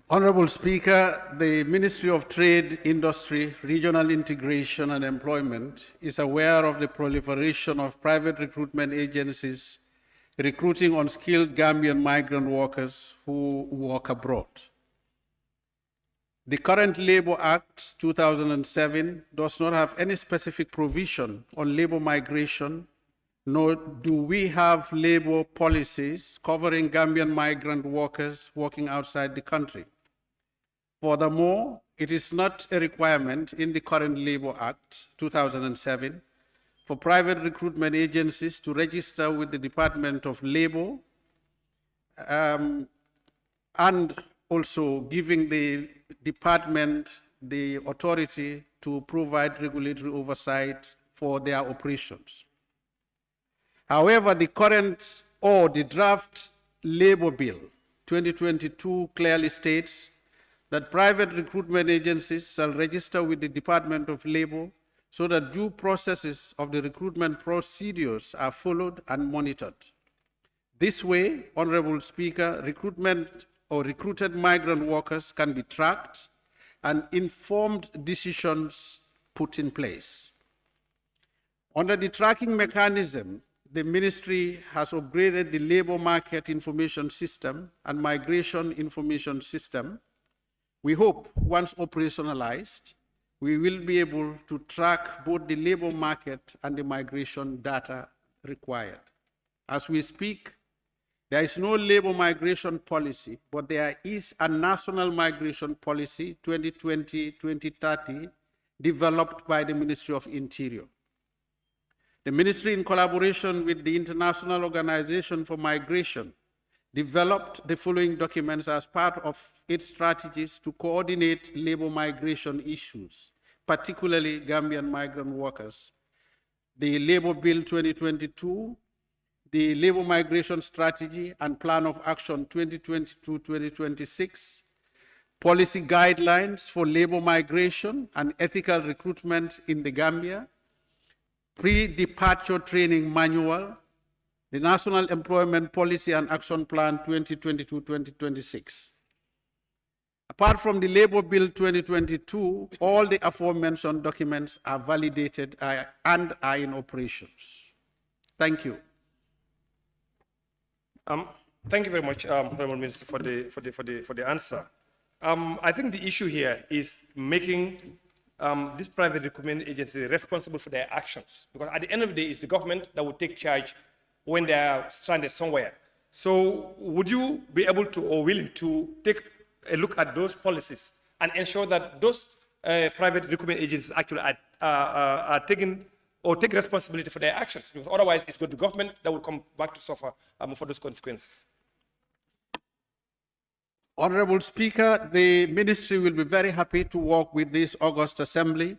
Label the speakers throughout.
Speaker 1: Honorable Speaker, the Ministry of Trade, Industry, Regional Integration and Employment is aware of the proliferation of private recruitment agencies recruiting unskilled Gambian migrant workers who work abroad. The current Labour Act 2007 does not have any specific provision on labour migration, nor do we have labour policies covering Gambian migrant workers working outside the country. Furthermore, it is not a requirement in the current Labour Act 2007 for private recruitment agencies to register with the Department of Labour and also giving the department the authority to provide regulatory oversight for their operations. However, the current or the draft Labour Bill 2022 clearly states that private recruitment agencies shall register with the Department of Labour so that due processes of the recruitment procedures are followed and monitored. This way, Honorable Speaker, recruitment or recruited migrant workers can be tracked and informed decisions put in place. Under the tracking mechanism, the ministry has upgraded the Labour Market Information System and Migration Information System. We hope, once operationalized, we will be able to track both the labor market and the migration data required. As we speak, there is no labor migration policy, but there is a national migration policy 2020-2030 developed by the Ministry of Interior. The ministry, in collaboration with the International Organization for Migration, developed the following documents as part of its strategies to coordinate labor migration issues, particularly Gambian migrant workers. The Labour Bill 2022, the Labour Migration Strategy and Plan of Action 2022-2026, Policy Guidelines for Labour Migration and Ethical Recruitment in the Gambia, Pre-Departure Training Manual, the National Employment Policy and Action Plan 2022-2026. Apart from the Labour Bill 2022, all the aforementioned documents are validated and are in operations. Thank you.
Speaker 2: Thank you very much, Honourable Minister, for the answer. I think the issue here is making this private recruitment agency responsible for their actions, because at the end of the day, it's the government that will take charge when they are stranded somewhere. So would you be able to or willing to take a look at those policies and ensure that those private recruitment agencies actually are taking or take responsibility for their actions? Because otherwise it's the government that will come back to suffer for those consequences.
Speaker 1: Honorable Speaker, the ministry will be very happy to work with this August Assembly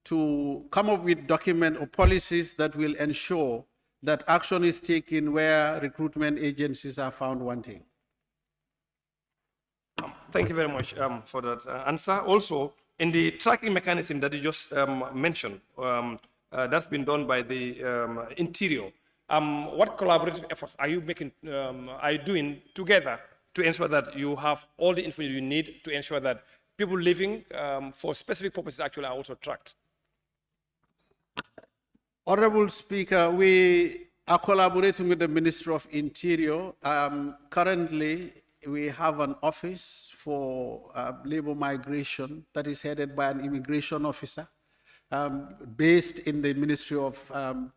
Speaker 1: to come up with documents or policies that will ensure that action is taken where recruitment agencies are found wanting.
Speaker 2: Thank you very much for that answer. Also, in the tracking mechanism that you just mentioned, that's been done by the Interior. What collaborative efforts are you making, are you doing together to ensure that you have all the information you need to ensure that people living for specific purposes actually are also tracked?
Speaker 1: Honorable Speaker, we are collaborating with the Ministry of Interior. Currently, we have an office for labor migration that is headed by an immigration officer based in the Ministry of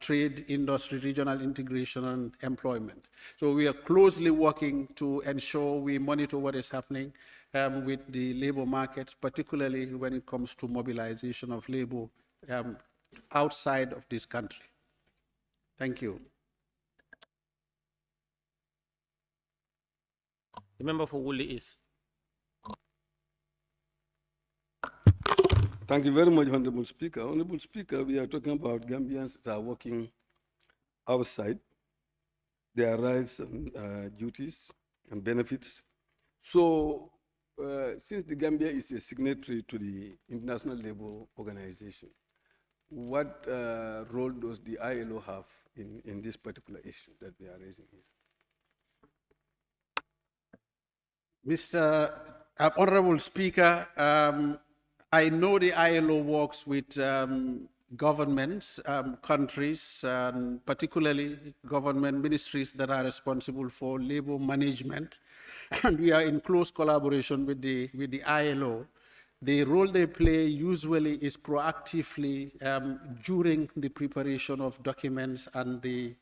Speaker 1: Trade, Industry, Regional Integration and Employment. So we are closely working to ensure we monitor what is happening with the labor market, particularly when it comes to mobilization of labor outside of this country. Thank you.
Speaker 3: The member for Woolly is.
Speaker 4: Thank you very much, Honorable Speaker. Honorable Speaker, we are talking about Gambians that are working outside, their rights and duties and benefits. So, since the Gambia is a signatory to the International Labour Organization, what role does the ILO have in this particular issue that we are raising here?
Speaker 1: Mr. Honorable Speaker, I know the ILO works with governments, countries, and particularly government ministries that are responsible for labor management. And we are in close collaboration with the ILO. The role they play usually is proactively during the preparation of documents and the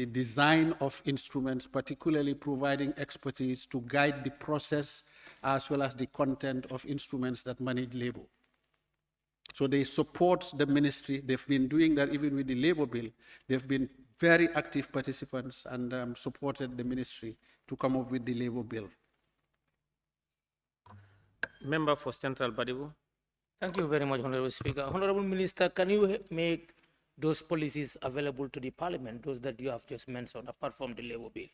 Speaker 1: design of instruments, particularly providing expertise to guide the process as well as the content of instruments that manage labor. So they support the ministry. They've been doing that even with the labor bill. They've been very active participants and supported the ministry to come up with the labor bill.
Speaker 3: Member for Central Badibu.
Speaker 5: Thank you very much, Honorable Speaker. Honorable Minister, can you make those policies available to the Parliament, those that you have just mentioned, apart from the labor bill?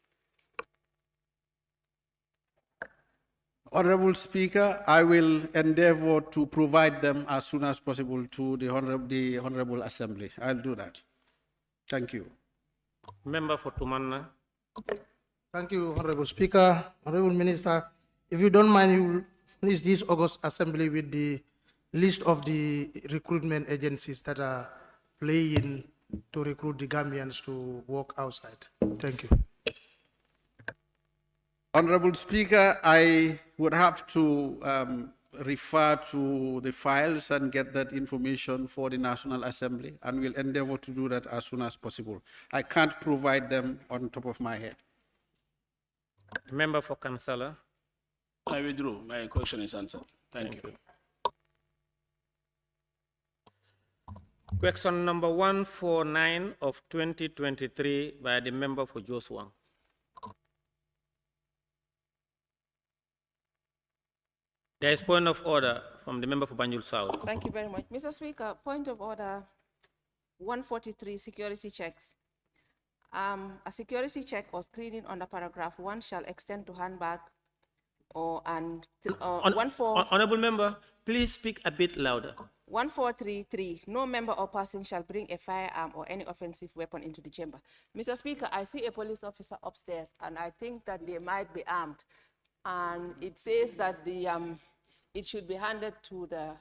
Speaker 1: Honorable Speaker, I will endeavor to provide them as soon as possible to the Honorable Assembly. I'll do that. Thank you.
Speaker 3: Member for Tumanna.
Speaker 6: Thank you, Honorable Speaker. Honorable Minister, if you don't mind, you will finish this August Assembly with the list of the recruitment agencies that are playing to recruit the Gambians to work outside. Thank you.
Speaker 1: Honorable Speaker, I would have to refer to the files and get that information for the National Assembly, and we'll endeavor to do that as soon as possible. I can't provide them on top of my head.
Speaker 3: Member for Kansala.
Speaker 7: I withdrew. My question is answered. Thank you.
Speaker 3: Question number 149 of 2023 by the member for Joshua. There is point of order from the member for Banjul South.
Speaker 8: Thank you very much. Mr. Speaker, point of order 143, security checks. A security check or screening under paragraph 1 shall extend to handbag or
Speaker 3: Honorable member, please speak a bit louder.
Speaker 8: 1433, no member or person shall bring a firearm or any offensive weapon into the chamber. Mr. Speaker, I see a police officer upstairs and I think that they might be armed. And it says that it should be handed to the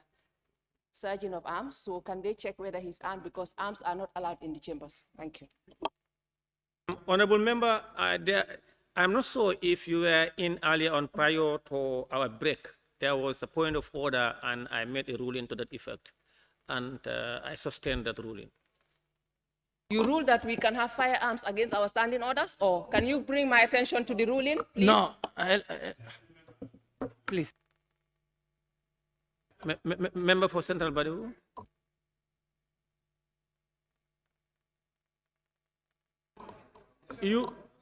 Speaker 8: Sergeant of Arms. So can they check whether he's armed, because arms are not allowed in the chambers? Thank you.
Speaker 3: Honorable member, I'm not sure if you were in earlier on prior to our break. There was a point of order and I made a ruling to that effect. And I sustained that ruling.
Speaker 8: You rule that we can have firearms against our standing orders, or can you bring my attention to the ruling, please?
Speaker 5: No, please.
Speaker 3: Member for Central Badibu.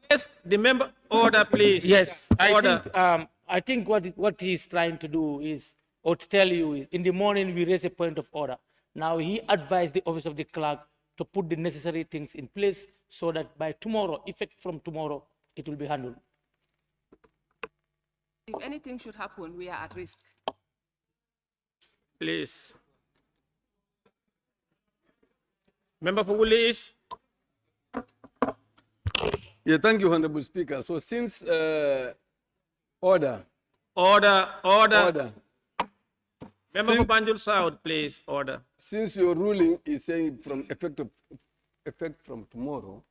Speaker 3: Yes, the member, order please.
Speaker 5: Yes,
Speaker 3: Order.
Speaker 5: I think what he's trying to do is, or to tell you is, in the morning we raise a point of order. Now he advised the office of the clerk to put the necessary things in place so that by tomorrow, effect from tomorrow, it will be handled.
Speaker 8: If anything should happen, we are at risk.
Speaker 3: Please. Member for Woolly is?
Speaker 4: Yeah, thank you, Honorable Speaker. So since order.
Speaker 3: Order. Member for Banjul South, please, order.
Speaker 4: Since your ruling is saying from effect from tomorrow,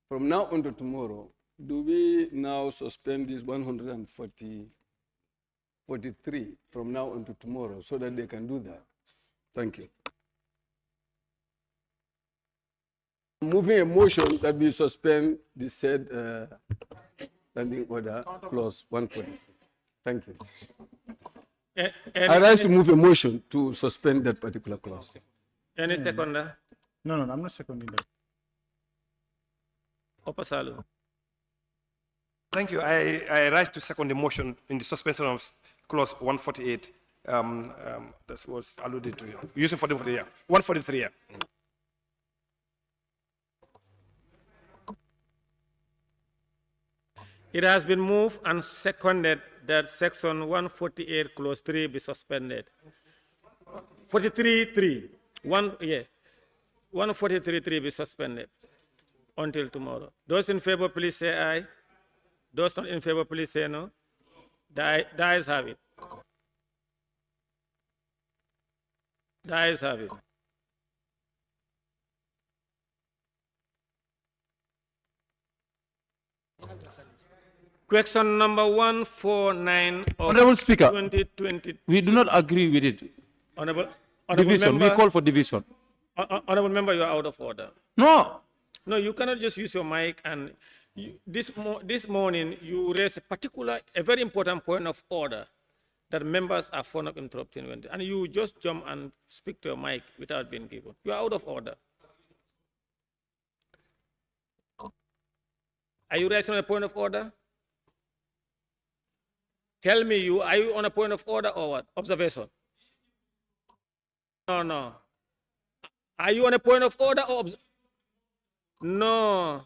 Speaker 4: from now until tomorrow, do we now suspend this 143 from now until tomorrow so that they can do that? Thank you. Moving a motion that we suspend the said standing order clause 143. Thank you. I rise to move a motion to suspend that particular clause.
Speaker 3: Any seconder?
Speaker 9: No, I'm not seconding that.
Speaker 3: Opasalu.
Speaker 2: Thank you. I rise to second the motion in the suspension of clause 148. That was alluded to. Using for the 143. Yeah.
Speaker 3: It has been moved and seconded that section 148 clause 3 be suspended. 43.3. 143.3 be suspended until tomorrow. Those in favor, please say aye. Those not in favor, please say no. The ayes have it. The ayes have it. Question number 149 of
Speaker 10: Honorable Speaker,
Speaker 3: 2020.
Speaker 10: we do not agree with it.
Speaker 3: Honorable
Speaker 10: Division.
Speaker 3: member,
Speaker 10: We call for division.
Speaker 3: Honorable member, you are out of order.
Speaker 10: No.
Speaker 3: No, you cannot just use your mic and this morning you raised a very important point of order that members are fond of interrupting and you just jump and speak to your mic without being given. You are out of order. Are you raising a point of order? Tell me, are you on a point of order or what? Observation? No. Are you on a point of order or No.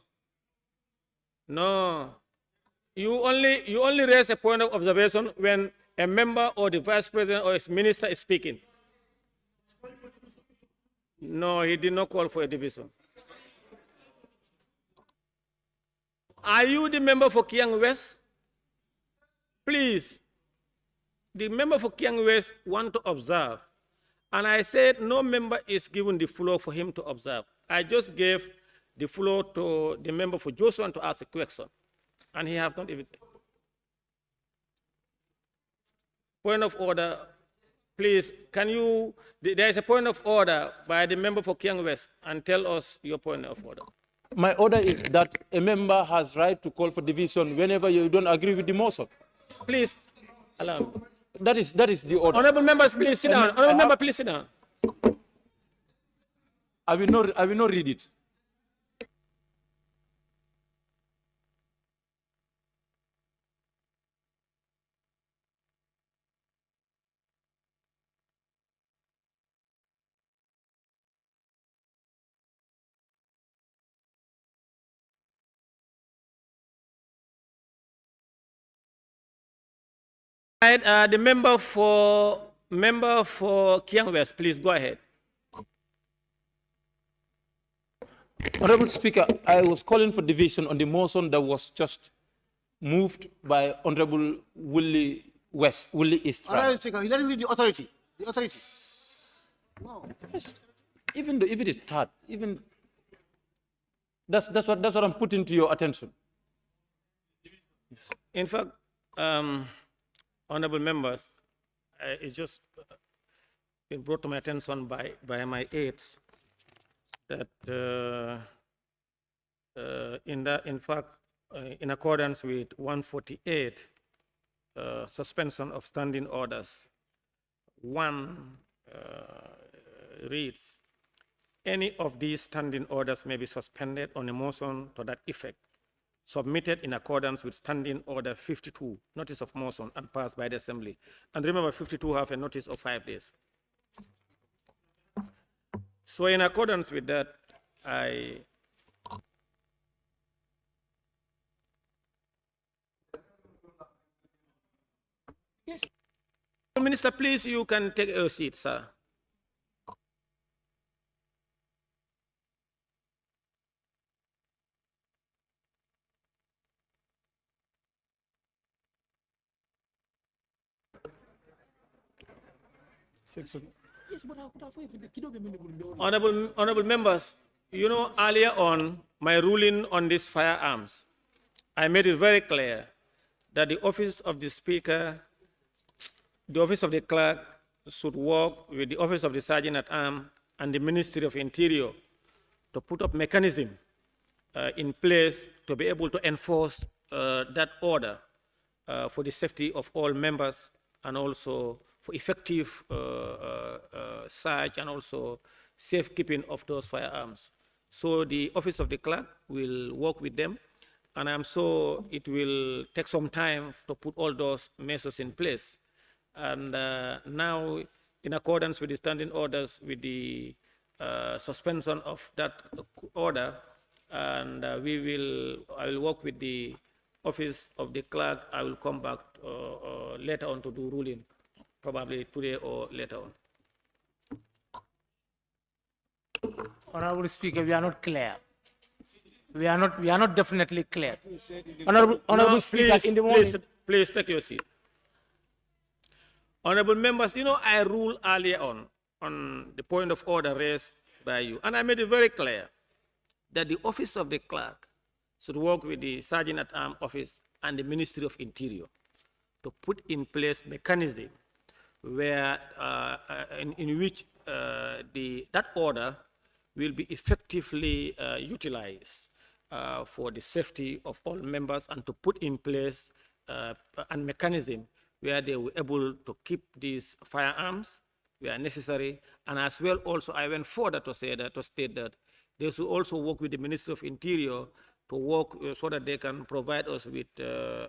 Speaker 3: You only raise a point of observation when a member or the vice president or his minister is speaking. No, he did not call for a division. Are you the member for Kiang West? Please. The member for Kiang West want to observe. And I said no member is given the floor for him to observe. I just gave the floor to the member for Joshua to ask a question. And he has not even. Point of order. Please, there is a point of order by the member for Kiang West, and tell us your point of order.
Speaker 10: My order is that a member has right to call for division whenever you don't agree with the motion.
Speaker 3: Please, allow me.
Speaker 10: That is the order.
Speaker 3: Honorable members, please sit down. Honorable member, please sit down.
Speaker 10: I will not read it.
Speaker 3: The member for Kiang West, please go ahead.
Speaker 10: Honorable Speaker, I was calling for division on the motion that was just moved by Honorable Willie East.
Speaker 9: Honorable Speaker, you let me read the authority. The authority.
Speaker 10: No. Yes. Even though if it is third, even that's what I'm putting to your attention.
Speaker 3: Yes. In fact, honorable members, it's just been brought to my attention by my aides that in accordance with 148, suspension of standing orders, one reads, any of these standing orders may be suspended on a motion to that effect, submitted in accordance with Standing Order 52, notice of motion, and passed by the Assembly. And remember, 52 have a notice of 5 days. So in accordance with that, Yes. Minister, please, you can take your seat, sir. Honorable members, you know, earlier on, my ruling on these firearms, I made it very clear that the office of the Speaker, the office of the clerk should work with the office of the Sergeant at Arms and the Ministry of Interior to put up mechanism in place to be able to enforce that order for the safety of all members and also for effective search and also safekeeping of those firearms. So the office of the clerk will work with them, and I'm sure it will take some time to put all those measures in place. And now, in accordance with the standing orders, with the suspension of that order, and I will work with the office of the clerk. I will come back later on to do ruling, probably today or later on.
Speaker 5: Honorable Speaker, we are not clear. We are not definitely clear. Honorable
Speaker 3: No,
Speaker 5: Speaker,
Speaker 3: please,
Speaker 5: in the morning.
Speaker 3: please take your seat. Honorable members, you know, I ruled earlier on the point of order raised by you, and I made it very clear that the office of the clerk should work with the Sergeant at Arms office and the Ministry of Interior to put in place mechanism where, in which that order will be effectively utilized for the safety of all members, and to put in place a mechanism where they were able to keep these firearms where necessary. And as well, also, I went further to say that, to state that they should also work with the Ministry of Interior to work so that they can provide us with, yeah,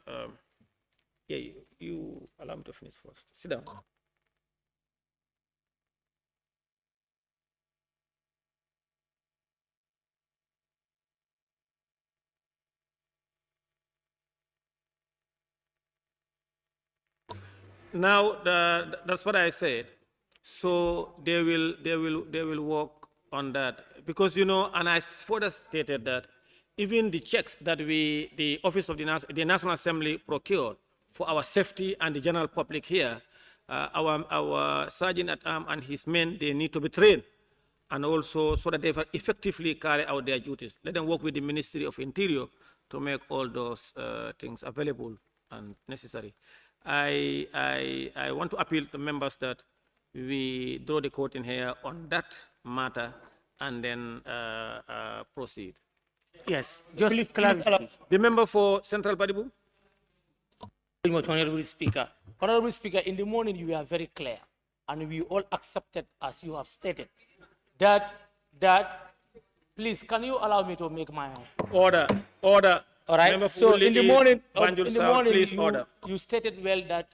Speaker 3: you allow me to finish first. Sit down. Now, that's what I said. So they will work on that, because, you know, and I further stated that even the checks that the Office of the National Assembly procured for our safety and the general public here, our Sergeant at Arms and his men, they need to be trained, and also so that they effectively carry out their duties. Let them work with the Ministry of Interior to make all those things available and necessary. I want to appeal to members that we draw the curtain here on that matter and then proceed.
Speaker 5: Yes, just clarify.
Speaker 3: The member for Central Badibu.
Speaker 5: Very much, Honorable Speaker. Honorable Speaker, in the morning you were very clear, and we all accepted, as you have stated, that please, can you allow me to make my
Speaker 3: order?
Speaker 5: All right.
Speaker 3: Member
Speaker 5: So
Speaker 3: Fully
Speaker 5: in the
Speaker 3: is
Speaker 5: morning,
Speaker 3: Banjul South, please order.
Speaker 5: you stated well that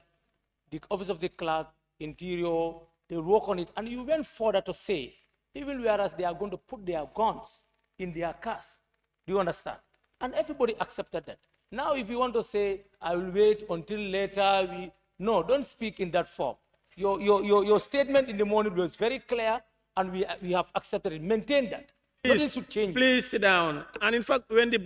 Speaker 5: the Office of the Clerk, Interior, they work on it, and you went further to say, even whereas they are going to put their guns in their cars. Do you understand? And everybody accepted that. Now, if you want to say, I will wait until later, no, don't speak in that form. Your statement in the morning was very clear, and we have accepted it. Maintain that. Nothing should change.
Speaker 3: Please sit down. And in fact, when the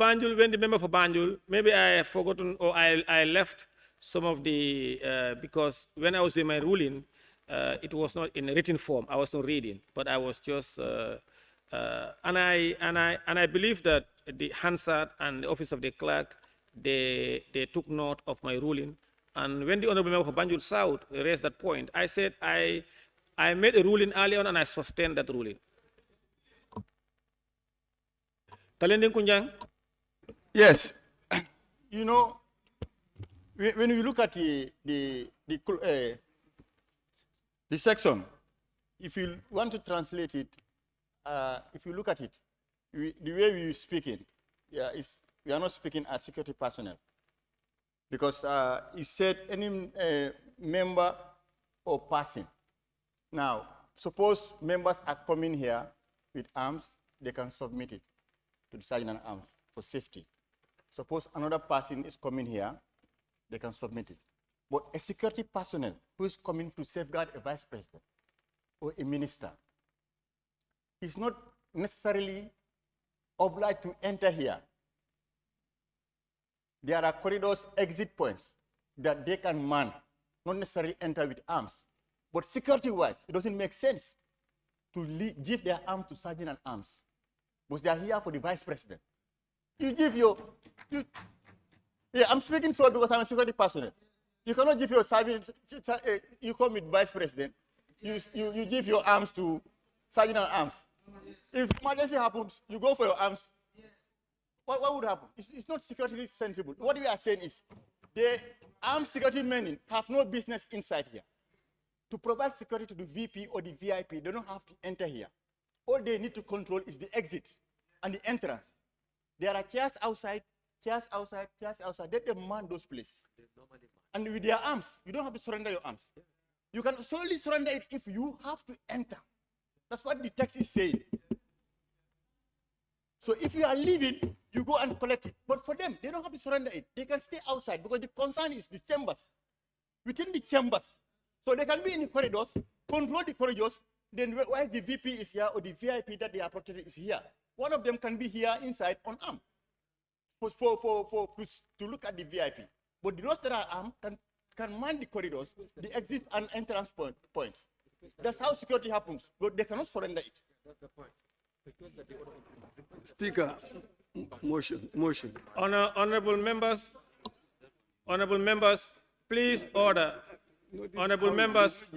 Speaker 3: member for Banjul, maybe I have forgotten, or I left some of the, because when I was in my ruling, it was not in a written form. I was not reading, but I was just, and I believe that the Hansard and the Office of the Clerk, they took note of my ruling. And when the Honorable Member for Banjul South raised that point, I said I made a ruling earlier on, and I sustained that ruling. Kalendin Kunjang?
Speaker 9: Yes. You know, when you look at the section, if you want to translate it, if you look at it, the way we speak it, yeah, we are not speaking as security personnel. Because it said any member or person. Now, suppose members are coming here with arms, they can submit it to the Sergeant at Arms for safety. Suppose another person is coming here, they can submit it. But a security personnel who is coming to safeguard a vice president or a minister is not necessarily obliged to enter here. There are corridors, exit points that they can man, not necessarily enter with arms. But security-wise, it doesn't make sense to give their arm to Sergeant at Arms, because they are here for the vice president. You give yeah, I'm speaking so because I'm a security personnel. You cannot give your sergeant, you come with vice president, you give your arms to Sergeant at Arms. If emergency happens, you go for your arms. What would happen? It's not security sensible. What we are saying is the armed security men have no business inside here. To provide security to the VP or the VIP, they don't have to enter here. All they need to control is the exits and the entrance. There are chairs outside, chairs outside, chairs outside. Let them man those places. And with their arms, you don't have to surrender your arms. You can solely surrender it if you have to enter. That's what the text is saying. So if you are leaving, you go and collect it. But for them, they don't have to surrender it. They can stay outside because the concern is the chambers. Within the chambers. So they can be in the corridors, control the corridors, then while the VP is here or the VIP that they are protected is here. One of them can be here inside unarmed to look at the VIP. But those that are armed can man the corridors, the exit and entrance points. That's how security happens, but they cannot surrender it.
Speaker 4: Speaker, motion.
Speaker 3: Honorable members, please order. Honorable members,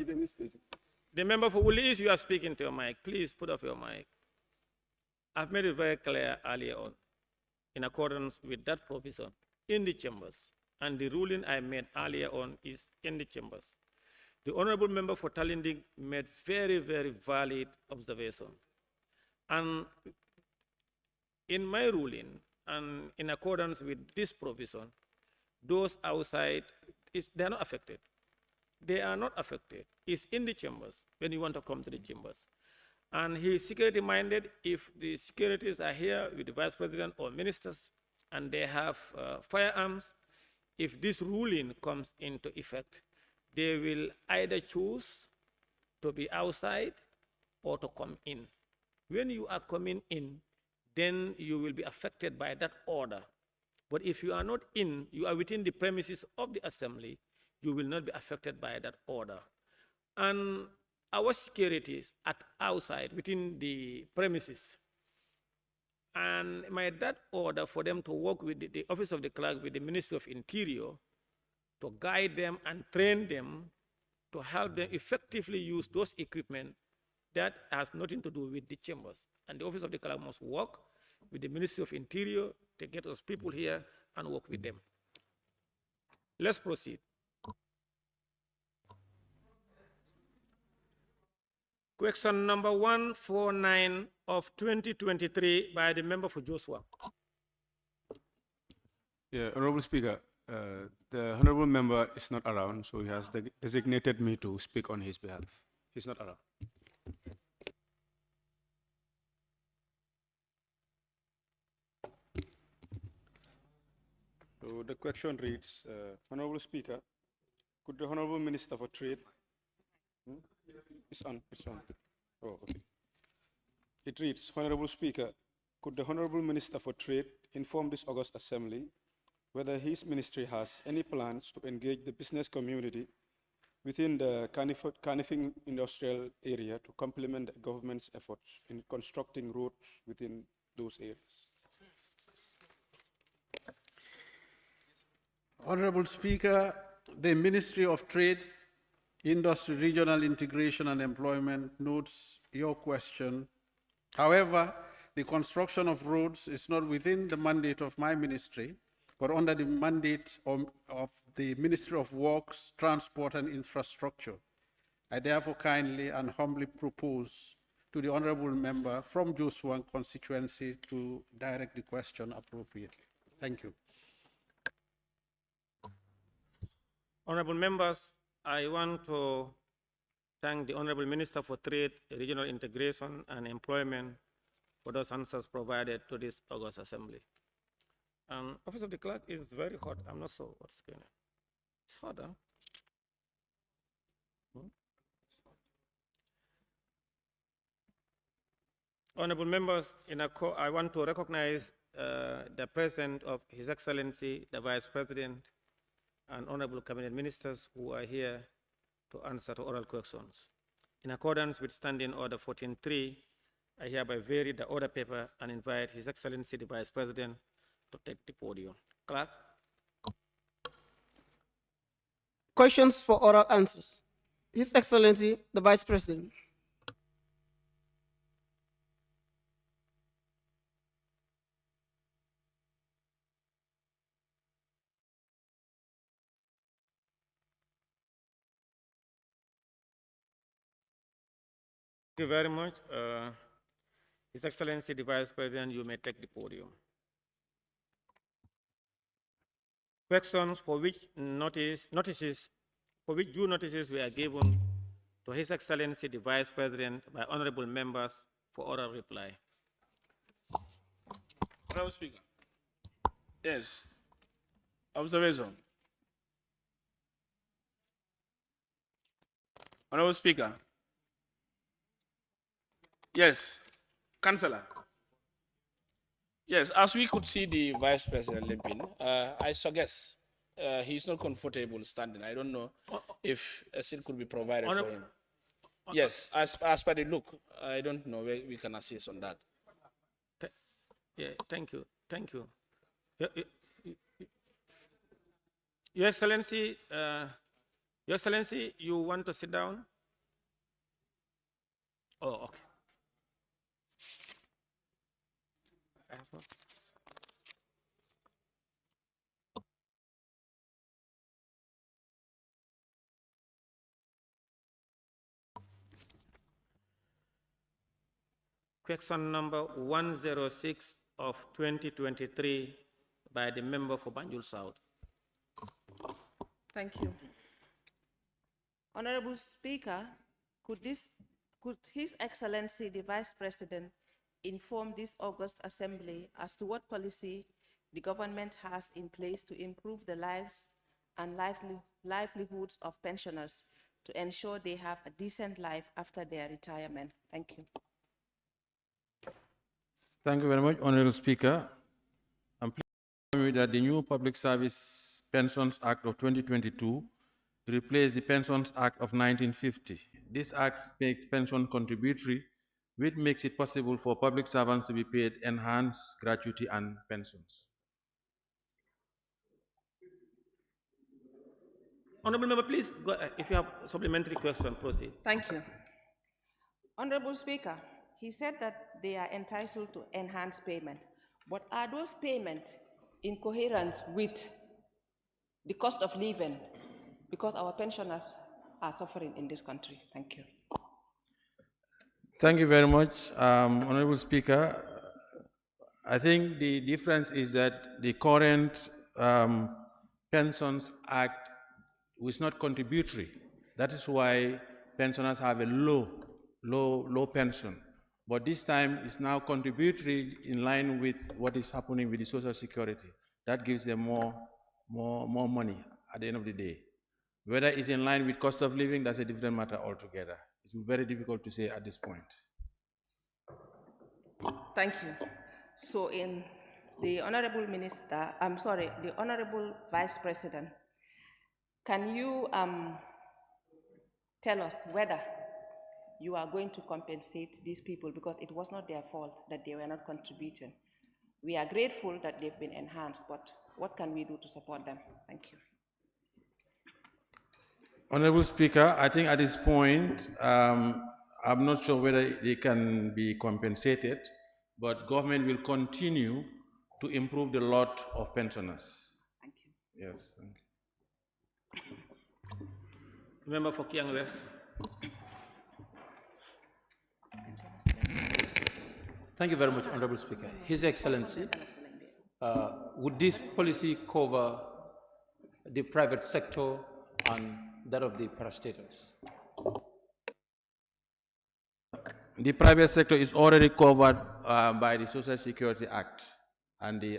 Speaker 3: the member for Woolies, you are speaking to your mic. Please put off your mic. I've made it very clear earlier on, in accordance with that provision in the chambers, and the ruling I made earlier on is in the chambers. The honorable member for Talinding made very, very valid observation. And in my ruling, and in accordance with this provision, those outside, they are not affected. They are not affected. It's in the chambers when you want to come to the chambers. And he is security minded. If the securities are here with the vice president or ministers and they have firearms, if this ruling comes into effect, they will either choose to be outside or to come in. When you are coming in, then you will be affected by that order. But if you are not in, you are within the premises of the assembly, you will not be affected by that order. And our securities at outside, within the premises, and that order for them to work with the Office of the Clerk, with the Ministry of Interior, to guide them and train them to help them effectively use those equipment, that has nothing to do with the chambers. And the Office of the Clerk must work with the Ministry of Interior to get those people here and work with them. Let's proceed. Question number 149 of 2023 by the member for Joshua.
Speaker 11: Yeah, Honorable Speaker, the honorable member is not around, so he has designated me to speak on his behalf. He's not around. So the question reads, Honorable Speaker, could the Honorable Minister for Trade, it's on. Oh, okay. It reads, Honorable Speaker, could the Honorable Minister for Trade inform this August Assembly whether his ministry has any plans to engage the business community within the Kanifing industrial area to complement the government's efforts in constructing roads within those areas?
Speaker 1: Honorable Speaker, the Ministry of Trade, Industry, Regional Integration and Employment notes your question. However, the construction of roads is not within the mandate of my ministry, but under the mandate of the Ministry of Works, Transport and Infrastructure. I therefore kindly and humbly propose to the honorable member from Joshua constituency to direct the question appropriately. Thank you.
Speaker 3: Honorable members, I want to thank the Honorable Minister for Trade, Regional Integration and Employment for those answers provided to this August Assembly. Office of the Clerk is very hot. I'm not sure what's going on. It's hot, huh? Honorable members, I want to recognize the presence of His Excellency, the Vice President, and Honorable Cabinet Ministers who are here to answer to oral questions. In accordance with Standing Order 14.3, I hereby vary the order paper and invite His Excellency, the Vice President, to take the podium. Clerk.
Speaker 12: Questions for oral answers. His Excellency, the Vice President.
Speaker 3: Thank you very much. His Excellency, the Vice President, you may take the podium. Questions for which notices due notices were given to His Excellency, the Vice President, by honorable members for oral reply.
Speaker 7: Honorable Speaker. Yes. Observation. Honorable Speaker. Yes, Councillor. Yes, as we could see the Vice President limping, I suggest he's not comfortable standing. I don't know if a seat could be provided
Speaker 3: Honor-
Speaker 7: for him. Yes, as per the look, I don't know where we can assist on that.
Speaker 3: Yeah, thank you, thank you. Your Excellency, you want to sit down? Oh, okay. I have one. Question number 106 of 2023 by the member for Banjul South.
Speaker 8: Thank you. Honorable Speaker, could His Excellency the Vice President inform this August Assembly as to what policy the government has in place to improve the lives and livelihoods of pensioners to ensure they have a decent life after their retirement? Thank you.
Speaker 13: Thank you very much, Honorable Speaker. I'm pleased to inform you that the new Public Service Pensions Act of 2022 replaced the Pensions Act of 1950. This act makes pension contributory, which makes it possible for public servants to be paid enhanced gratuity and pensions.
Speaker 3: Honorable member, please, go, if you have supplementary question, proceed.
Speaker 8: Thank you. Honorable Speaker, he said that they are entitled to enhanced payment, but are those payments in coherence with the cost of living? Because our pensioners are suffering in this country. Thank you.
Speaker 13: Thank you very much, Honorable Speaker. I think the difference is that the current Pensions Act is not contributory. That is why pensioners have a low pension. But this time it's now contributory in line with what is happening with the Social Security. That gives them more money at the end of the day. Whether it's in line with cost of living, that's a different matter altogether. It's very difficult to say at this point.
Speaker 8: Thank you. So in the Honorable Minister, the Honorable Vice President, can you tell us whether you are going to compensate these people, because it was not their fault that they were not contributing? We are grateful that they've been enhanced, but what can we do to support them? Thank you.
Speaker 13: Honorable Speaker, I think at this point, I'm not sure whether they can be compensated, but government will continue to improve the lot of pensioners.
Speaker 8: Thank you.
Speaker 13: Yes, thank you.
Speaker 3: Member for Kiang West.
Speaker 10: Thank you very much, Honorable Speaker. His Excellency, would this policy cover the private sector and that of the parastatals?
Speaker 13: The private sector is already covered by the Social Security Act and the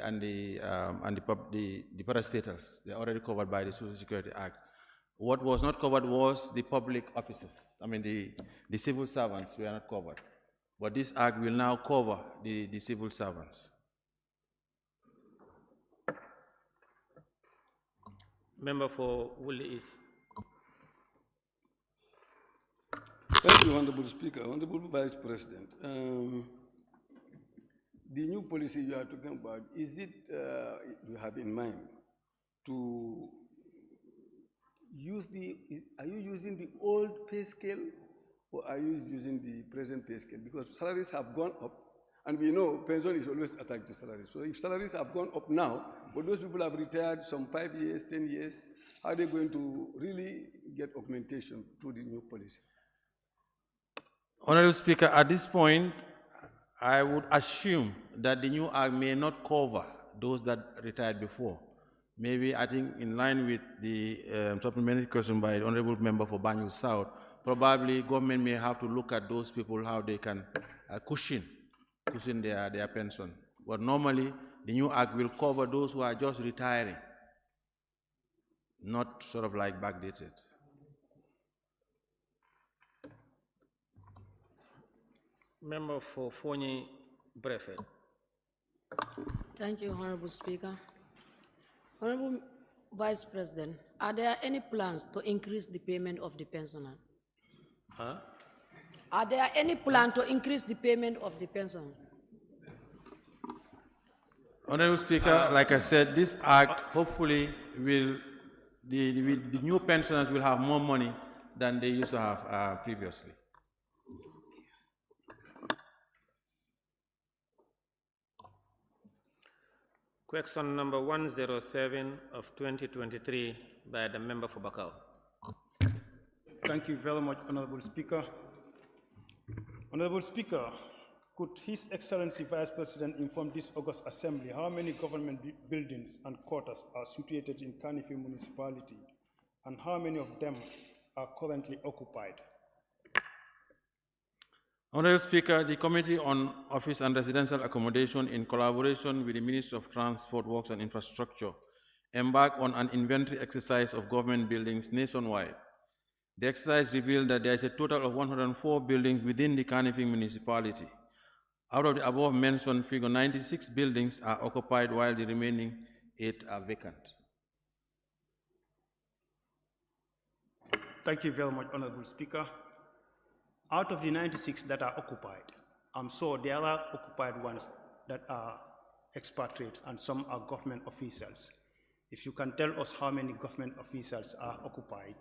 Speaker 13: parastatals. They're already covered by the Social Security Act. What was not covered was the public officers. I mean, the civil servants were not covered. But this act will now cover the civil servants.
Speaker 3: Member for Woolly East.
Speaker 4: Thank you, Honorable Speaker. Honorable Vice President, the new policy you are talking about, is it you have in mind to use are you using the old pay scale or are you using the present pay scale? Because salaries have gone up, and we know pension is always attached to salaries. So if salaries have gone up now, but those people have retired some 5 years, 10 years, how are they going to really get augmentation through the new policy?
Speaker 13: Honorable Speaker, at this point, I would assume that the new act may not cover those that retired before. Maybe, I think, in line with the supplementary question by the Honorable Member for Banjul South, probably government may have to look at those people, how they can cushion their pension. But normally, the new act will cover those who are just retiring, not sort of like backdated.
Speaker 3: Member for Fonyi Brefet.
Speaker 14: Thank you, Honorable Speaker. Honorable Vice President, are there any plans to increase the payment of the pensioner?
Speaker 3: Huh?
Speaker 14: Are there any plans to increase the payment of the pensioner?
Speaker 13: Honorable Speaker, like I said, this act hopefully will, the new pensioners will have more money than they used to have previously.
Speaker 3: Question number 107 of 2023 by the member for Bakau.
Speaker 11: Thank you very much, Honorable Speaker. Honorable Speaker, could His Excellency Vice President inform this August Assembly how many government buildings and quarters are situated in Carnival Municipality and how many of them are currently occupied?
Speaker 13: Honorable Speaker, the Committee on Office and Residential Accommodation, in collaboration with the Ministry of Transport, Works and Infrastructure, embarked on an inventory exercise of government buildings nationwide. The exercise revealed that there is a total of 104 buildings within the Carnival municipality. Out of the above mentioned figure, 96 buildings are occupied while the remaining 8 are vacant.
Speaker 11: Thank you very much, Honorable Speaker. Out of the 96 that are occupied, I'm sure there are occupied ones that are expatriates and some are government officials. If you can tell us how many government officials are occupied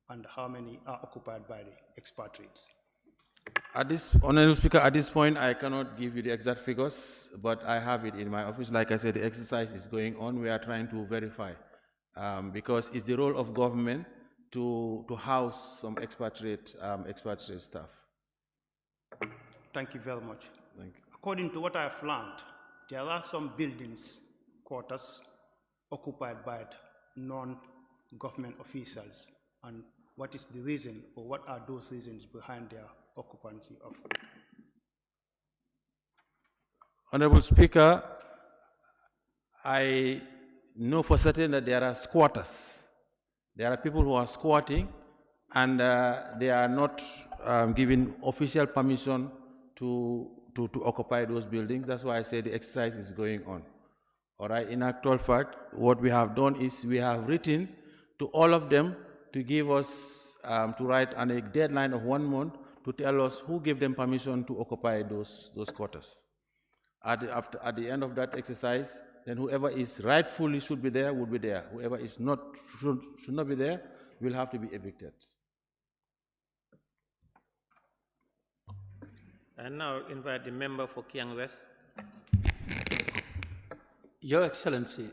Speaker 11: and how many are occupied by the expatriates.
Speaker 13: Honorable Speaker, at this point, I cannot give you the exact figures, but I have it in my office. Like I said, the exercise is going on. We are trying to verify because it's the role of government to house some expatriate staff.
Speaker 11: Thank you very much.
Speaker 13: Thank you.
Speaker 11: According to what I have learned, there are some buildings, quarters, occupied by non-government officials. And what is the reason, or what are those reasons behind their occupancy of?
Speaker 13: Honorable Speaker, I know for certain that there are squatters. There are people who are squatting and they are not given official permission to occupy those buildings. That's why I say the exercise is going on. All right, in actual fact, what we have done is we have written to all of them to give us, to write on a deadline of 1 month to tell us who gave them permission to occupy those quarters. At the end of that exercise, then whoever is rightfully should be there will be there. Whoever is not should not be there will have to be evicted.
Speaker 3: And now invite the member for Kiang West.
Speaker 10: Your Excellency,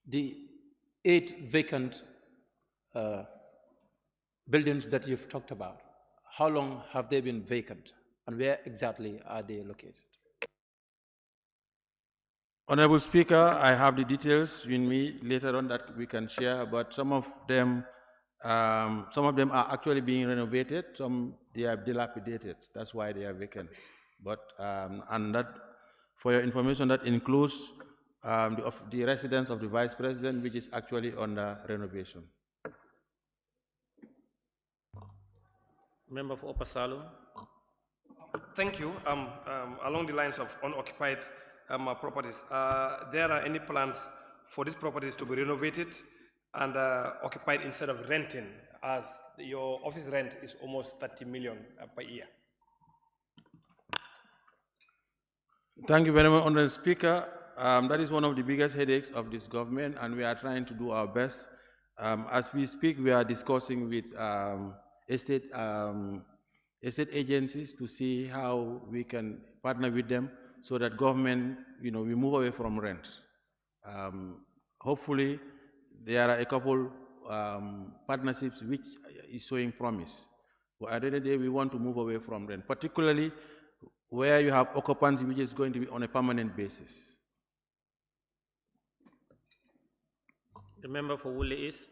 Speaker 10: the 8 vacant buildings that you've talked about, how long have they been vacant and where exactly are they located?
Speaker 13: Honorable Speaker, I have the details with me later on that we can share, but some of them are actually being renovated, some they are dilapidated. That's why they are vacant. But and that, for your information, that includes the residence of the Vice President, which is actually under renovation.
Speaker 3: Member for Upper Salon.
Speaker 2: Thank you. Along the lines of unoccupied properties, there are any plans for these properties to be renovated and occupied instead of renting, as your office rent is almost 30 million per year?
Speaker 13: Thank you very much, Honorable Speaker. That is one of the biggest headaches of this government, and we are trying to do our best. As we speak, we are discussing with estate agencies to see how we can partner with them so that government, we move away from rent. Hopefully, there are a couple partnerships which is showing promise. But at the end of the day, we want to move away from rent, particularly where you have occupancy which is going to be on a permanent basis.
Speaker 3: The member for Woolly East.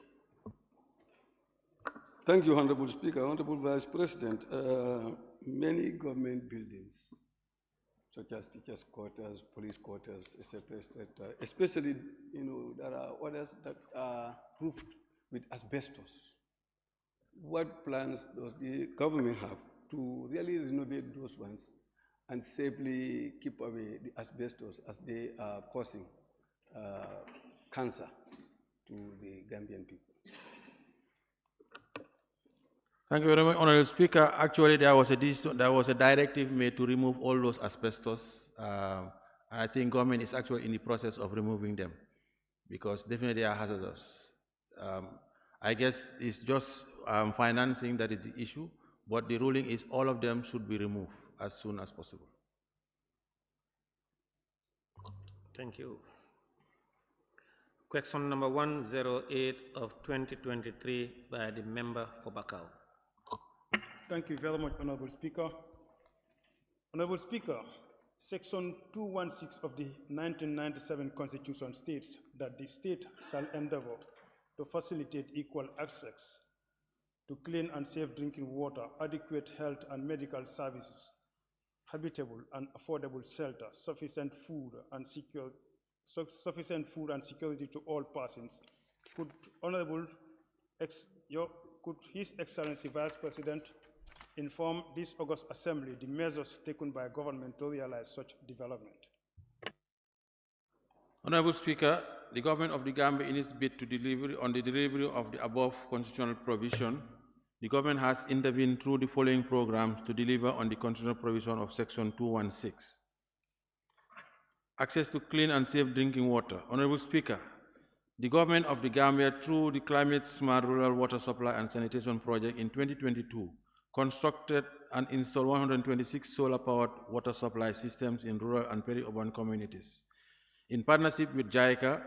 Speaker 4: Thank you, Honorable Speaker. Honorable Vice President, many government buildings, such as teachers' quarters, police quarters, etc., especially, there are others that are roofed with asbestos. What plans does the government have to really renovate those ones and safely keep away the asbestos as they are causing cancer to the Gambian people.
Speaker 13: Thank you very much, Honorable Speaker. Actually, there was a directive made to remove all those asbestos. And I think government is actually in the process of removing them because definitely they are hazardous. I guess it's just financing that is the issue, but the ruling is all of them should be removed as soon as possible.
Speaker 3: Thank you. Question number 108 of 2023 by the member for Bakau.
Speaker 11: Thank you very much, Honorable Speaker. Honorable Speaker, Section 216 of the 1997 Constitution states that the state shall endeavor to facilitate equal access to clean and safe drinking water, adequate health and medical services, habitable and affordable shelter, sufficient food and security to all persons. Could His Excellency Vice President inform this August Assembly the measures taken by government to realize such development?
Speaker 13: Honorable Speaker, the government of the Gambia, in its bid to deliver on the delivery of the above constitutional provision, the government has intervened through the following programs to deliver on the constitutional provision of Section 216. Access to clean and safe drinking water. Honorable Speaker, the government of the Gambia, through the Climate Smart Rural Water Supply and Sanitation Project in 2022, constructed and installed 126 solar-powered water supply systems in rural and peri-urban communities. In partnership with JICA,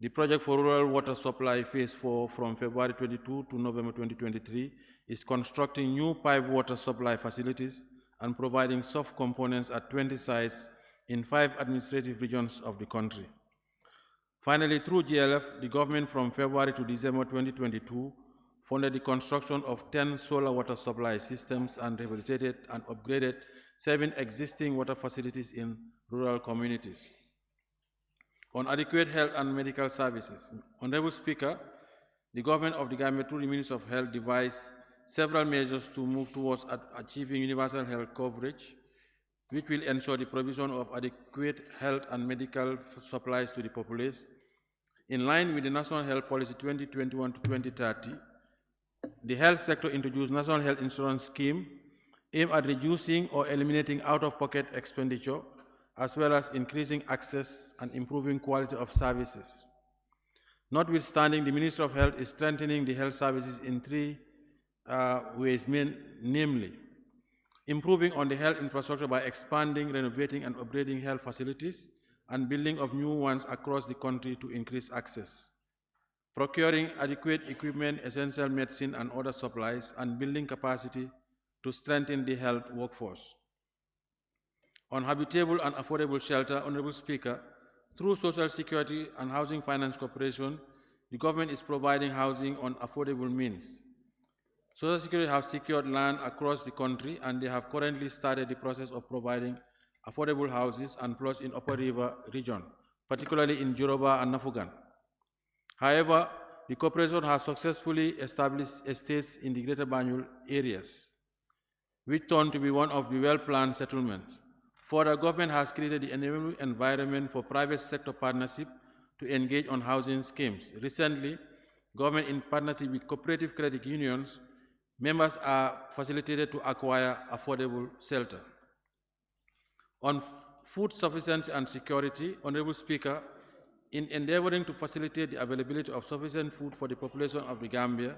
Speaker 13: the project for rural water supply phase 4 from February 22 to November 2023 is constructing new pipe water supply facilities and providing soft components at 20 sites in 5 administrative regions of the country. Finally, through GLF, the government from February to December 2022 funded the construction of 10 solar water supply systems and rehabilitated and upgraded 7 existing water facilities in rural communities. On adequate health and medical services, Honorable Speaker, the government of the Gambia, through the Ministry of Health, devised several measures to move towards achieving universal health coverage, which will ensure the provision of adequate health and medical supplies to the populace. In line with the National Health Policy 2021 to 2030, the health sector introduced National Health Insurance Scheme aimed at reducing or eliminating out-of-pocket expenditure, as well as increasing access and improving quality of services. Notwithstanding, the Ministry of Health is strengthening the health services in 3 ways, namely, improving on the health infrastructure by expanding, renovating, and upgrading health facilities, and building of new ones across the country to increase access, procuring adequate equipment, essential medicine, and other supplies, and building capacity to strengthen the health workforce. On habitable and affordable shelter, Honorable Speaker, through Social Security and Housing Finance Corporation, the government is providing housing on affordable means. Social Security have secured land across the country, and they have currently started the process of providing affordable houses and plots in Upper River region, particularly in Yoruba and Nafugan. However, the corporation has successfully established estates in the Greater Banjul areas, which turned to be one of the well-planned settlements. Further, government has created the enabling environment for private sector partnership to engage on housing schemes. Recently, government, in partnership with cooperative credit unions, members are facilitated to acquire affordable shelter. On food sufficiency and security, Honorable Speaker, in endeavoring to facilitate the availability of sufficient food for the population of the Gambia,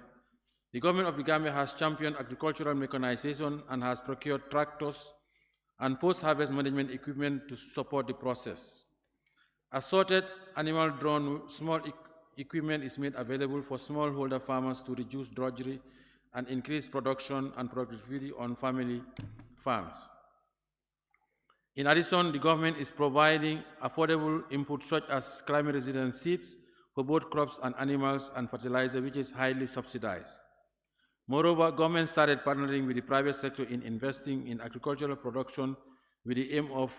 Speaker 13: the government of the Gambia has championed agricultural mechanization and has procured tractors and post-harvest management equipment to support the process. Assorted animal drawn small equipment is made available for smallholder farmers to reduce drudgery and increase production and productivity on family farms. In addition, the government is providing affordable inputs such as climate-resilient seeds for both crops and animals and fertilizer, which is highly subsidized. Moreover, government started partnering with the private sector in investing in agricultural production with the aim of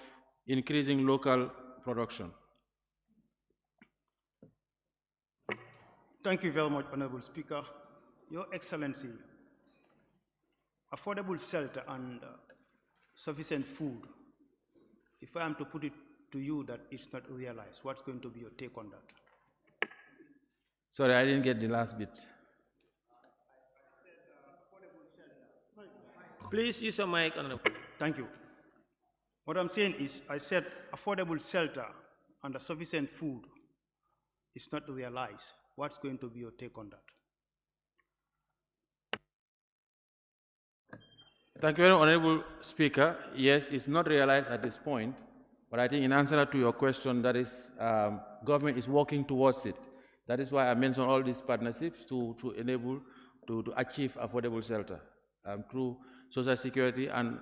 Speaker 13: increasing local production.
Speaker 11: Thank you very much, Honorable Speaker. Your Excellency, affordable shelter and sufficient food, if I am to put it to you that it's not realized, what's going to be your take on that?
Speaker 13: Sorry, I didn't get the last bit.
Speaker 3: Please use your mic, Honorable.
Speaker 15: Thank you. What I'm saying is, I said affordable shelter and sufficient food is not realized. What's going to be your take on that?
Speaker 13: Thank you very much, Honorable Speaker. Yes, it's not realized at this point, but I think in answer to your question, that is, government is working towards it. That is why I mentioned all these partnerships to enable to achieve affordable shelter through Social Security and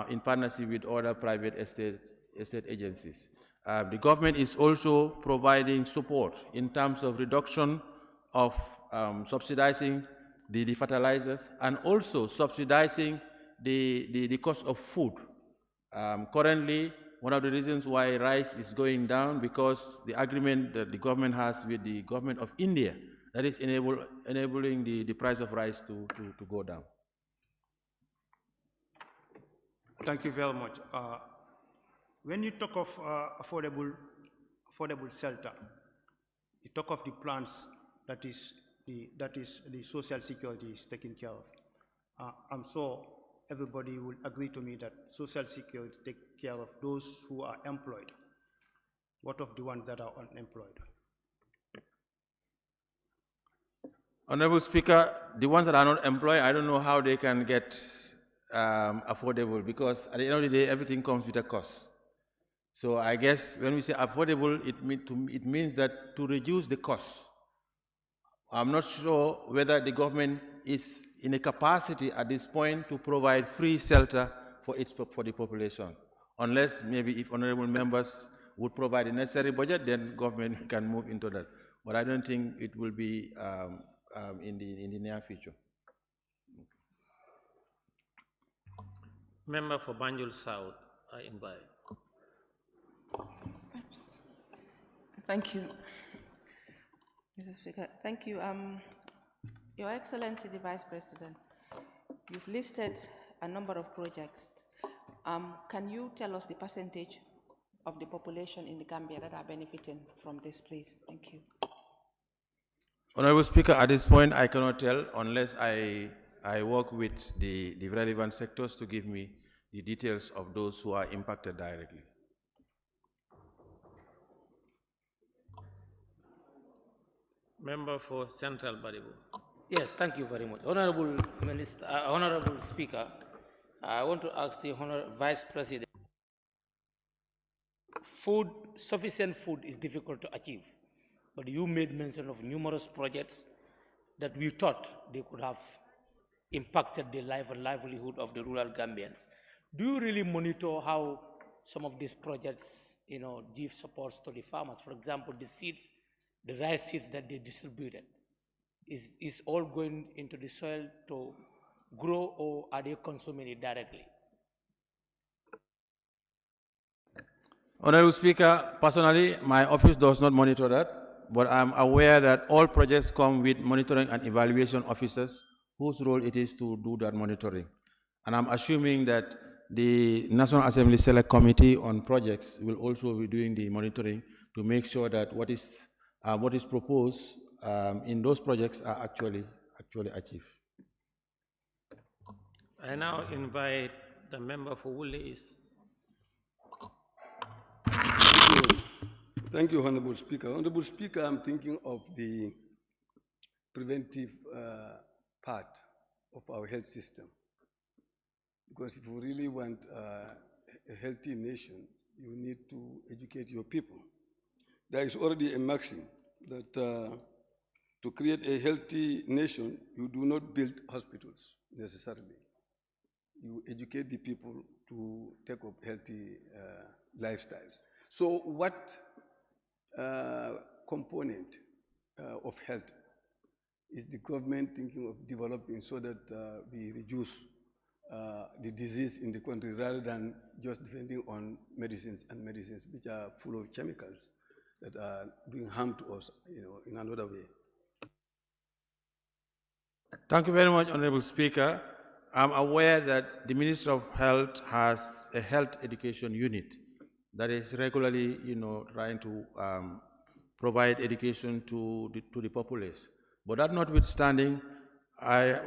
Speaker 13: in partnership with other private estate agencies. The government is also providing support in terms of reduction of subsidizing the fertilizers and also subsidizing the cost of food. Currently, one of the reasons why rice is going down because the agreement that the government has with the government of India, that is enabling the price of rice to go down.
Speaker 15: Thank you very much. When you talk of affordable shelter, you talk of the plans that is the Social Security is taking care of. I'm sure everybody will agree to me that Social Security take care of those who are employed. What of the ones that are unemployed?
Speaker 13: Honorable Speaker, the ones that are not employed, I don't know how they can get affordable because at the end of the day, everything comes with a cost. So I guess when we say affordable, it means that to reduce the cost. I'm not sure whether the government is in a capacity at this point to provide free shelter for the population. Unless maybe if honorable members would provide the necessary budget, then government can move into that. But I don't think it will be in the near future.
Speaker 3: Member for Banjul South, I invite.
Speaker 8: Thank you, Mr. Speaker. Thank you. Your Excellency, the Vice President, you've listed a number of projects. Can you tell us the percentage of the population in the Gambia that are benefiting from this, please? Thank you.
Speaker 13: Honorable Speaker, at this point, I cannot tell unless I work with the relevant sectors to give me the details of those who are impacted directly.
Speaker 3: Member for Central Baribu.
Speaker 5: Yes, thank you very much. Honorable Minister, Honorable Speaker, I want to ask the Honorable Vice President. Sufficient food is difficult to achieve, but you made mention of numerous projects that we thought they could have impacted the life and livelihood of the rural Gambians. Do you really monitor how some of these projects, give supports to the farmers? For example, the seeds, the rice seeds that they distributed, is all going into the soil to grow, or are they consuming it directly?
Speaker 13: Honorable Speaker, personally, my office does not monitor that, but I'm aware that all projects come with monitoring and evaluation officers whose role it is to do that monitoring. And I'm assuming that the National Assembly Select Committee on Projects will also be doing the monitoring to make sure that what is proposed in those projects are actually achieved.
Speaker 3: I now invite the member for Woolies.
Speaker 4: Thank you, Honorable Speaker. Honorable Speaker, I'm thinking of the preventive part of our health system. Because if you really want a healthy nation, you need to educate your people. There is already a maxim that to create a healthy nation, you do not build hospitals necessarily. You educate the people to take up healthy lifestyles. So what component of health is the government thinking of developing so that we reduce the disease in the country rather than just depending on medicines which are full of chemicals that are doing harm to us, in another way?
Speaker 13: Thank you very much, Honorable Speaker. I'm aware that the Ministry of Health has a health education unit that is regularly, trying to provide education to the populace. But that notwithstanding, I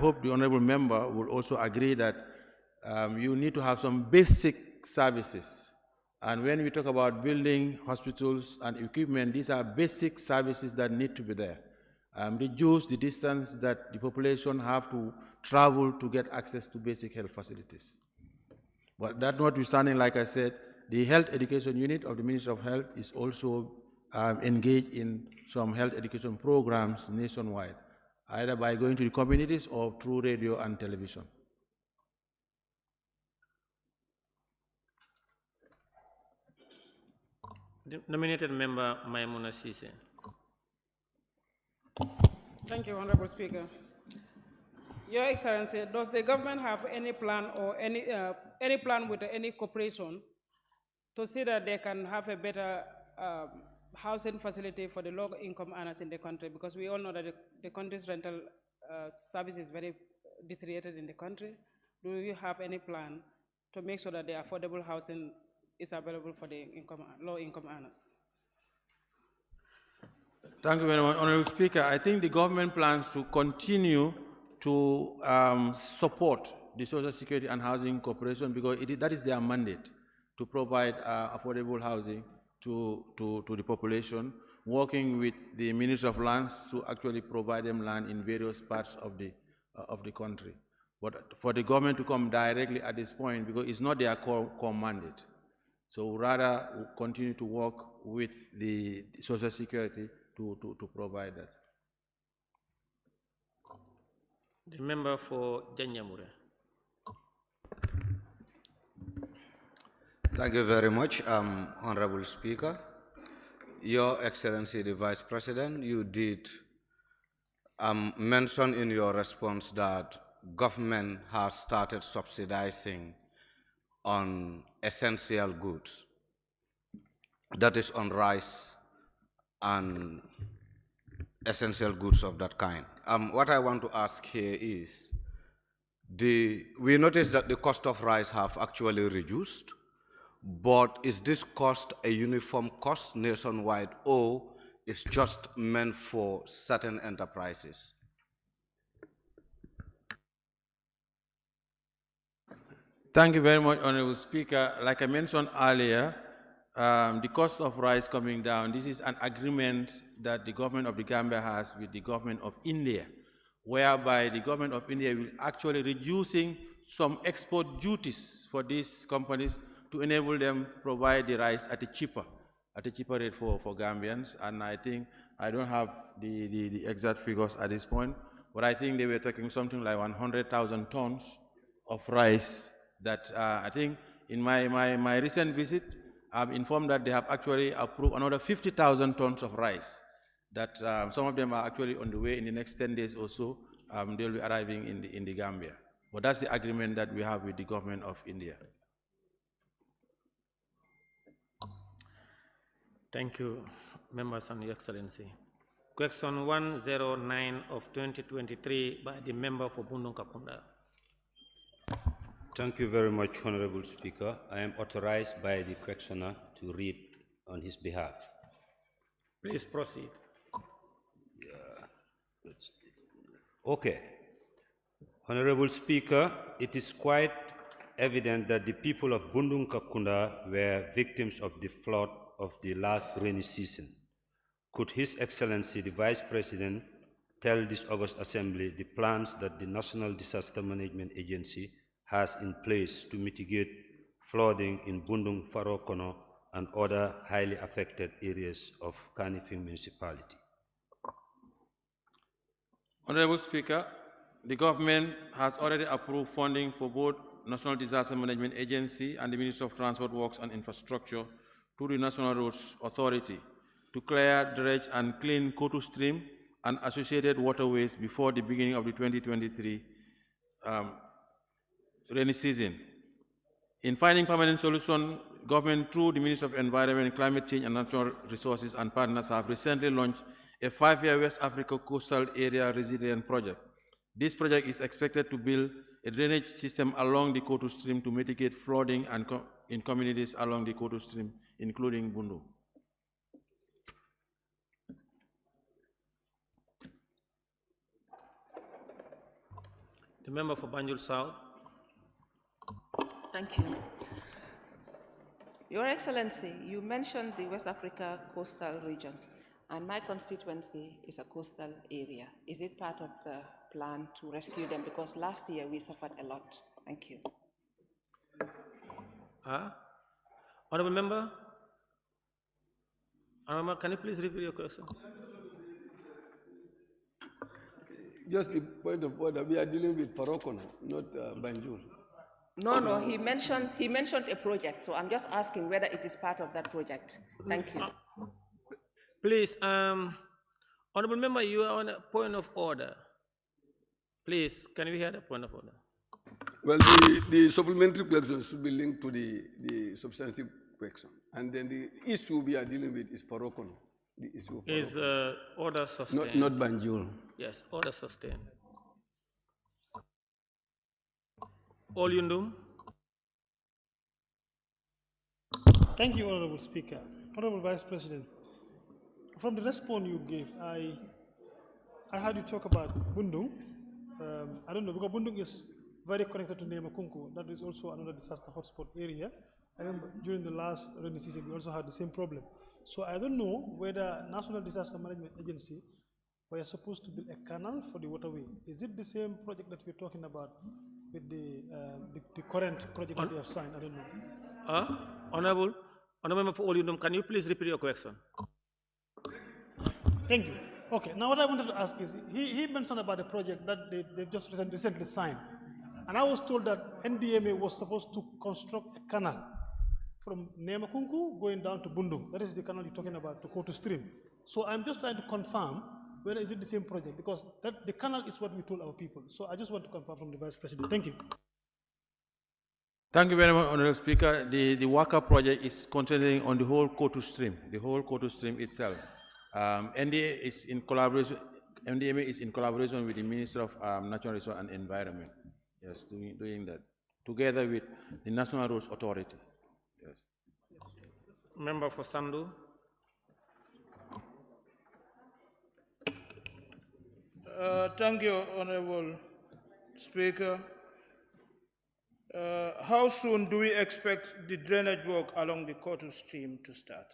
Speaker 13: hope the honorable member will also agree that you need to have some basic services. And when we talk about building hospitals and equipment, these are basic services that need to be there. Reduce the distance that the population have to travel to get access to basic health facilities. But that notwithstanding, like I said, the health education unit of the Ministry of Health is also engaged in some health education programs nationwide, either by going to the communities or through radio and television.
Speaker 3: The nominated member Maimouna Sise.
Speaker 16: Thank you, Honorable Speaker. Your Excellency, does the government have any plan or any plan with any corporation to see that they can have a better housing facility for the low-income earners in the country? Because we all know that the country's rental service is very deteriorated in the country. Do you have any plan to make sure that the affordable housing is available for the low-income earners?
Speaker 13: Thank you very much, Honorable Speaker. I think the government plans to continue to support the Social Security and Housing Corporation because that is their mandate to provide affordable housing to the population, working with the Ministry of Lands to actually provide them land in various parts of the country. But for the government to come directly at this point, because it's not their core mandate. So rather, we'll continue to work with the Social Security to provide that.
Speaker 3: The member for Janyamure.
Speaker 17: Thank you very much, Honorable Speaker. Your Excellency, the Vice President, you did mention in your response that government has started subsidizing on essential goods, that is on rice and essential goods of that kind. What I want to ask here is, we noticed that the cost of rice have actually reduced, but is this cost a uniform cost nationwide or is just meant for certain enterprises?
Speaker 13: Thank you very much, Honorable Speaker. Like I mentioned earlier, the cost of rice coming down, this is an agreement that the government of the Gambia has with the government of India, whereby the government of India will actually reducing some export duties for these companies to enable them provide the rice at a cheaper rate for Gambians. And I think, I don't have the exact figures at this point, but I think they were talking something like 100,000 tons of rice that I think in my recent visit, I'm informed that they have actually approved another 50,000 tons of rice, that some of them are actually on the way in the next 10 days or so. They'll be arriving in the Gambia. But that's the agreement that we have with the government of India.
Speaker 3: Thank you, members and Your Excellency. Question 109 of 2023 by the member for Bundung-Kakunda.
Speaker 18: Thank you very much, Honorable Speaker. I am authorized by the questioner to read on his behalf.
Speaker 3: Please proceed.
Speaker 18: Okay. Honorable Speaker, it is quite evident that the people of Bundung-Kakunda were victims of the flood of the last rainy season. Could His Excellency, the Vice President, tell this August Assembly the plans that the National Disaster Management Agency has in place to mitigate flooding in Bundung Farokono and other highly affected areas of Kanifing municipality?
Speaker 13: Honorable Speaker, the government has already approved funding for both National Disaster Management Agency and the Ministry of Transport Works and Infrastructure to the National Roads Authority to clear, dredge, and clean Kotu Stream and associated waterways before the beginning of the 2023 rainy season. In finding permanent solution, government through the Ministry of Environment, Climate Change and Natural Resources and partners have recently launched a 5-year West Africa Coastal Area Resilience Project. This project is expected to build a drainage system along the Kotu Stream to mitigate flooding and in communities along the Kotu Stream, including Bundu.
Speaker 3: The member for Banjul South.
Speaker 8: Thank you. Your Excellency, you mentioned the West Africa coastal region, and my constituency is a coastal area. Is it part of the plan to rescue them? Because last year we suffered a lot. Thank you.
Speaker 3: Honorable member? Honorable member, can you please repeat your question?
Speaker 4: Just the point of order, we are dealing with Farokona, not Banjul.
Speaker 8: No, he mentioned a project, so I'm just asking whether it is part of that project. Thank you.
Speaker 3: Please, honorable member, you are on a point of order. Please, can we hear the point of order?
Speaker 4: Well, the supplementary question should be linked to the substantive question. And then the issue we are dealing with is Farokona. The issue of
Speaker 3: Is order sustained?
Speaker 4: Not Banjul.
Speaker 3: Yes, order sustained. All Yundum.
Speaker 19: Thank you, Honorable Speaker. Honorable Vice President, from the response you gave, I heard you talk about Bundung. I don't know, because Bundung is very connected to Nemakunku. That is also another disaster hotspot area. I remember during the last rainy season, we also had the same problem. So I don't know whether National Disaster Management Agency were supposed to build a canal for the waterway. Is it the same project that we're talking about with the current project that we have signed? I don't know.
Speaker 3: Honorable member for Olundum, can you please repeat your question?
Speaker 19: Thank you. Okay, now what I wanted to ask is, he mentioned about a project that they've just recently signed. And I was told that NDMA was supposed to construct a canal from Nemakunku going down to Bundung. That is the canal you're talking about, to go to stream. So I'm just trying to confirm whether is it the same project, because the canal is what we told our people. So I just want to confirm from the Vice President. Thank you.
Speaker 13: Thank you very much, Honorable Speaker. The Waka project is concentrating on the whole Kotu stream, itself. NDA is in collaboration. MDMA is in collaboration with the Minister of Natural Resources and Environment. Yes, doing that together with the National Roads Authority. Yes.
Speaker 3: Member for Sandu.
Speaker 20: Thank you, Honorable Speaker. How soon do we expect the drainage work along the Kotu stream to start?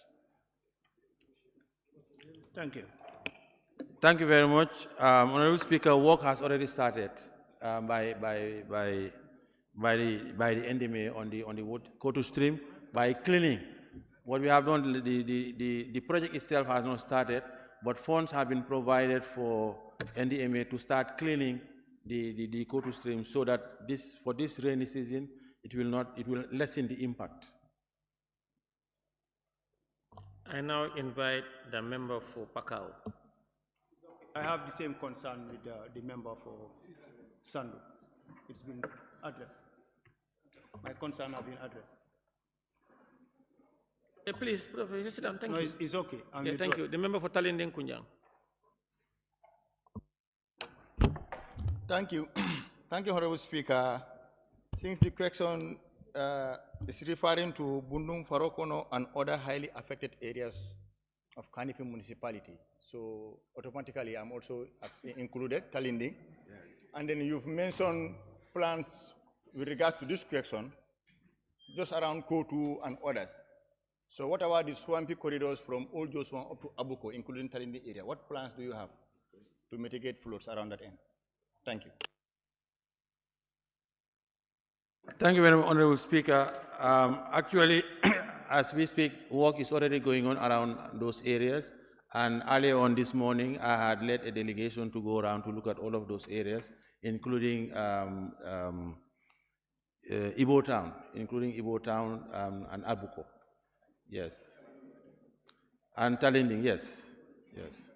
Speaker 20: Thank you.
Speaker 13: Thank you very much. Honorable Speaker, work has already started by the NDMA on the Kotu stream by cleaning. What we have done, the project itself has not started, but funds have been provided for NDMA to start cleaning the Kotu stream, so that for this rainy season it will lessen the impact.
Speaker 3: I now invite the member for Pakao.
Speaker 15: I have the same concern with the member for Sandu. It's been addressed. My concern has been addressed.
Speaker 3: Please, Professor, sit down. Thank
Speaker 15: No,
Speaker 3: you.
Speaker 15: it's okay.
Speaker 3: Yeah, thank you. The member for Talinding Kunjang.
Speaker 9: Thank you. Thank you, Honorable Speaker. Since the question is referring to Bundung, Farokono, and other highly affected areas of Kanifing municipality, so automatically I'm also included, Talinding. Yes. And then you've mentioned plans with regards to this question, just around Kotu and others. So what about the swampy corridors from Old Joshua up to Abuko, including Talinding area? What plans do you have to mitigate floods around that end? Thank you.
Speaker 13: Thank you very much, Honorable Speaker. Actually, as we speak, work is already going on around those areas. And earlier on this morning, I had led a delegation to go around to look at all of those areas, including Ibo Town, and Abuko. Yes. And Talinding, yes. Yes.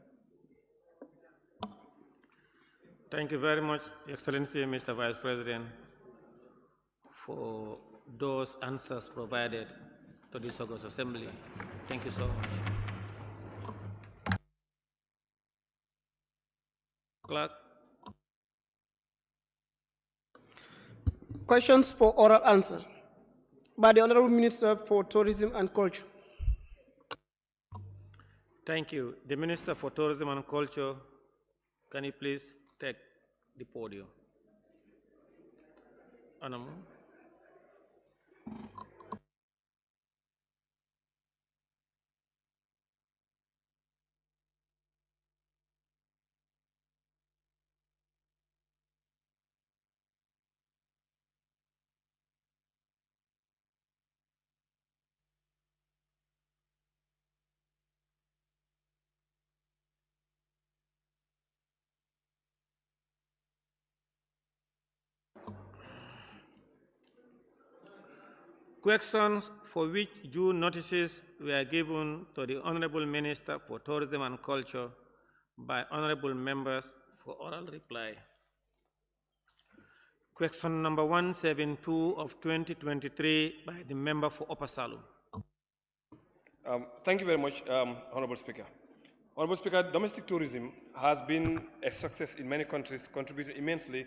Speaker 3: Thank you very much, Excellency, Mr. Vice President, for those answers provided to this August Assembly. Thank you so much. Clerk.
Speaker 12: Questions for oral answer by the Honorable Minister for Tourism and Culture.
Speaker 3: Thank you. The Minister for Tourism and Culture, can you please take the podium? Anamu. Questions for which due notices were given to the Honorable Minister for Tourism and Culture by honorable members for oral reply. Question number 172 of 2023 by the member for Upper Salu.
Speaker 2: Thank you very much, Honorable Speaker. Honorable Speaker, domestic tourism has been a success in many countries, contributing immensely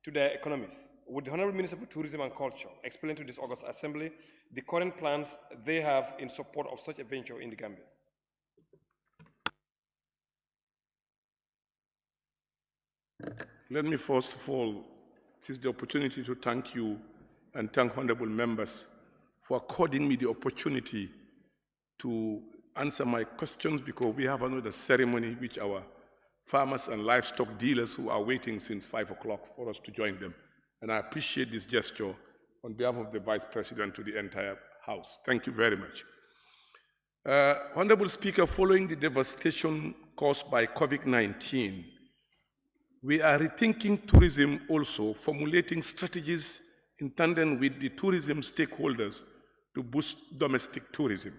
Speaker 2: to their economies. Would the Honorable Minister for Tourism and Culture explain to this August Assembly the current plans they have in support of such a venture in the Gambia?
Speaker 21: Let me first of all seize the opportunity to thank you and thank honorable members for according me the opportunity to answer my questions, because we have another ceremony which our farmers and livestock dealers who are waiting since 5 o'clock for us to join them. And I appreciate this gesture on behalf of the Vice President to the entire House. Thank you very much. Honorable Speaker, following the devastation caused by COVID-19, we are rethinking tourism also, formulating strategies in tandem with the tourism stakeholders to boost domestic tourism.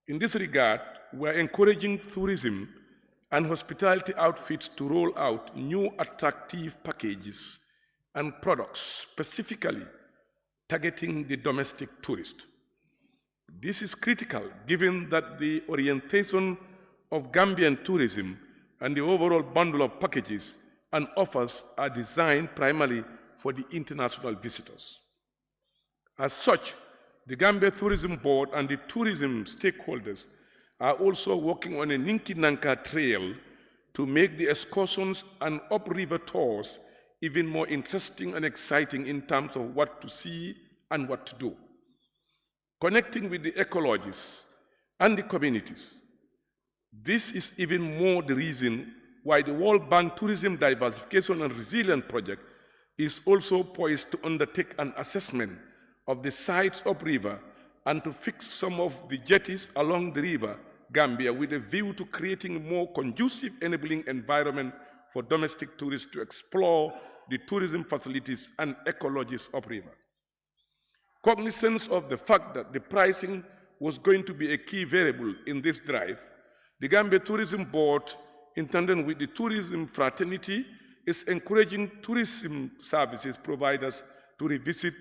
Speaker 21: In this regard, we are encouraging tourism and hospitality outfits to roll out new attractive packages and products specifically targeting the domestic tourist. This is critical given that the orientation of Gambian tourism and the overall bundle of packages and offers are designed primarily for the international visitors. As such, the Gambia Tourism Board and the tourism stakeholders are also working on a Ninki Nanka trail to make the excursions and upriver tours even more interesting and exciting in terms of what to see and what to do. Connecting with the ecologists and the communities, this is even more the reason why the World Bank Tourism Diversification and Resilience Project is also poised to undertake an assessment of the sites upriver and to fix some of the jetties along the river Gambia with a view to creating a more conducive enabling environment for domestic tourists to explore the tourism facilities and ecologies upriver. Cognizance of the fact that the pricing was going to be a key variable in this drive, the Gambia Tourism Board, in tandem with the tourism fraternity, is encouraging tourism services providers to revisit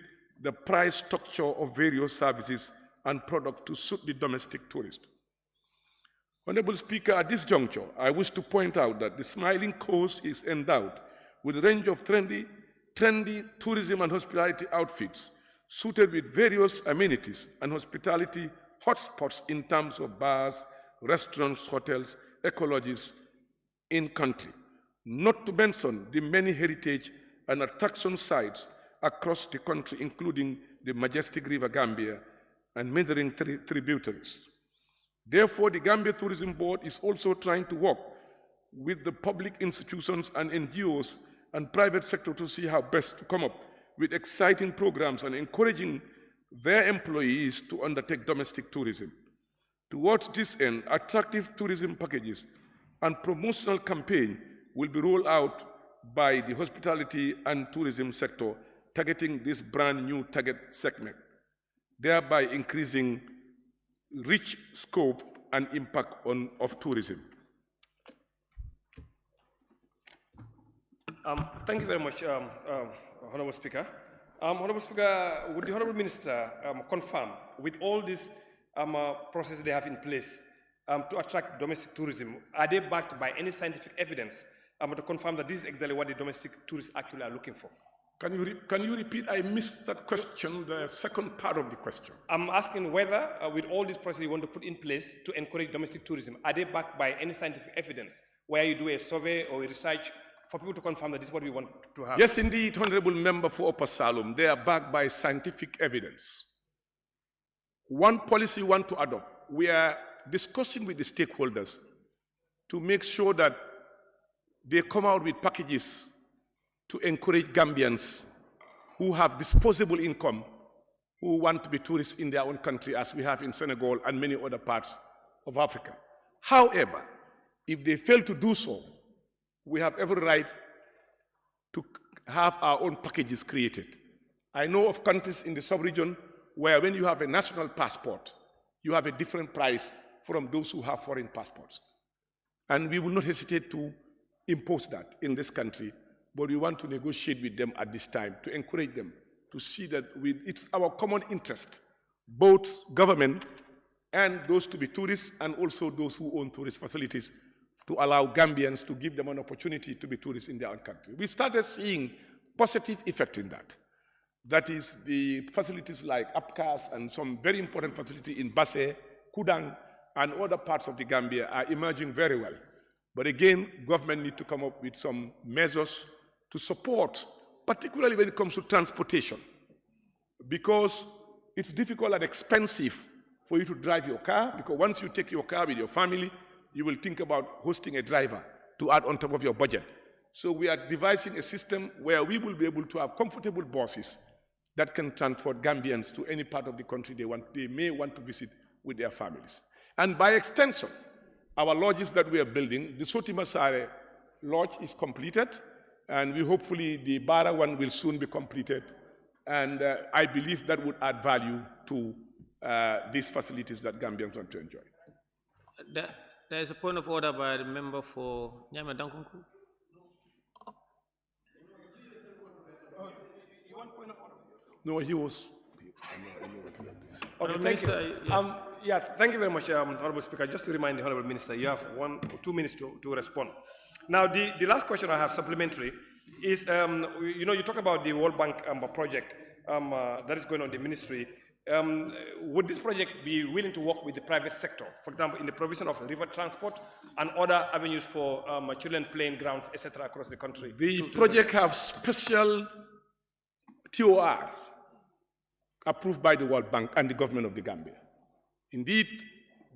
Speaker 21: the price structure of various services and products to suit the domestic tourist. Honorable Speaker, at this juncture, I wish to point out that the Smiling Coast is endowed with a range of trendy tourism and hospitality outfits suited with various amenities and hospitality hotspots in terms of bars, restaurants, hotels, ecologies in country, not to mention the many heritage and attraction sites across the country, including the majestic River Gambia and meandering tributaries. Therefore, the Gambia Tourism Board is also trying to work with the public institutions and NGOs and private sector to see how best to come up with exciting programs and encouraging their employees to undertake domestic tourism. Towards this end, attractive tourism packages and promotional campaign will be rolled out by the hospitality and tourism sector, targeting this brand new target segment, thereby increasing rich scope and impact of tourism.
Speaker 2: Thank you very much, Honorable Speaker. Honorable Speaker, would the Honorable Minister confirm, with all this process they have in place to attract domestic tourism, are they backed by any scientific evidence to confirm that this is exactly what the domestic tourists actually are looking for?
Speaker 21: Can you repeat? I missed that question, the second part of the question.
Speaker 2: I'm asking whether, with all this process you want to put in place to encourage domestic tourism, are they backed by any scientific evidence where you do a survey or a research for people to confirm that this is what we want to have.
Speaker 21: Yes, indeed, Honorable Member for Upper Salem, they are backed by scientific evidence. One policy we want to adopt, we are discussing with the stakeholders to make sure that they come out with packages to encourage Gambians who have disposable income, who want to be tourists in their own country, as we have in Senegal and many other parts of Africa. However, if they fail to do so, we have every right to have our own packages created. I know of countries in the sub-region where when you have a national passport, you have a different price from those who have foreign passports. And we will not hesitate to impose that in this country, but we want to negotiate with them at this time to encourage them to see that it's our common interest, both government and those to be tourists and also those who own tourist facilities, to allow Gambians to give them an opportunity to be tourists in their own country. We started seeing positive effect in that. That is, the facilities like APCAS and some very important facility in Basse, Kudang, and other parts of the Gambia are emerging very well. But again, government need to come up with some measures to support, particularly when it comes to transportation, because it's difficult and expensive for you to drive your car, because once you take your car with your family, you will think about hosting a driver to add on top of your budget. So we are devising a system where we will be able to have comfortable buses that can transport Gambians to any part of the country they may want to visit with their families. And by extension, our lodges that we are building, the Sotima Sare lodge is completed, and we hopefully the Bara one will soon be completed. And I believe that would add value to these facilities that Gambians want to enjoy.
Speaker 3: There is a point of order by the member for Nyame Dankunku.
Speaker 21: No, he was.
Speaker 2: Okay, thank you. Thank you very much, Honorable Speaker. Just to remind the Honorable Minister, you have 1 or 2 minutes to respond. Now, the last question I have supplementary is, you talk about the World Bank project that is going on in the ministry. Would this project be willing to work with the private sector, for example, in the provision of river transport and other avenues for children playing grounds, etc., across the country?
Speaker 21: The project has special TOR approved by the World Bank and the government of the Gambia. Indeed,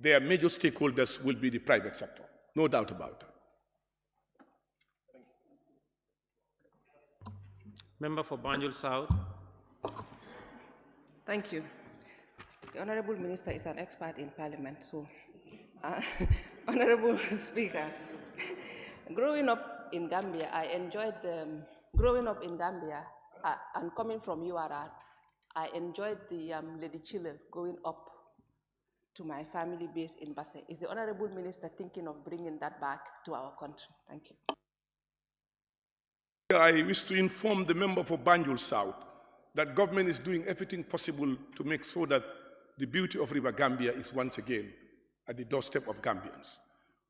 Speaker 21: their major stakeholders will be the private sector, no doubt about it.
Speaker 3: Member for Banjul South.
Speaker 8: Thank you. The Honorable Minister is an expert in Parliament, so Honorable Speaker, growing up in Gambia, I enjoyed growing up in Gambia and coming from URR, I enjoyed the Lady Chile going up to my family base in Basse. Is the Honorable Minister thinking of bringing that back to our country? Thank you.
Speaker 21: I wish to inform the member for Banjul South that government is doing everything possible to make sure that the beauty of River Gambia is once again at the doorstep of Gambians.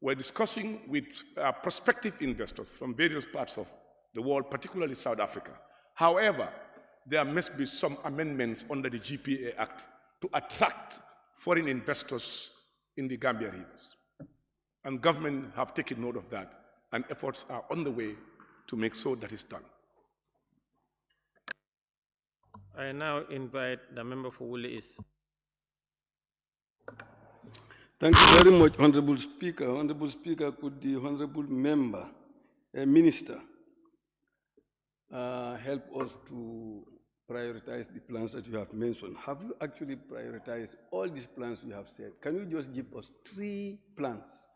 Speaker 21: We're discussing with prospective investors from various parts of the world, particularly South Africa. However, there must be some amendments under the GPA Act to attract foreign investors in the Gambia rivers. And government have taken note of that, and efforts are on the way to make sure that is done.
Speaker 3: I now invite the member for Woolly East.
Speaker 4: Thank you very much, Honorable Speaker. Honorable Speaker, could the Honorable Member, Minister, help us to prioritize the plans that you have mentioned? Have you actually prioritized all these plans we have said? Can you just give us 3 plans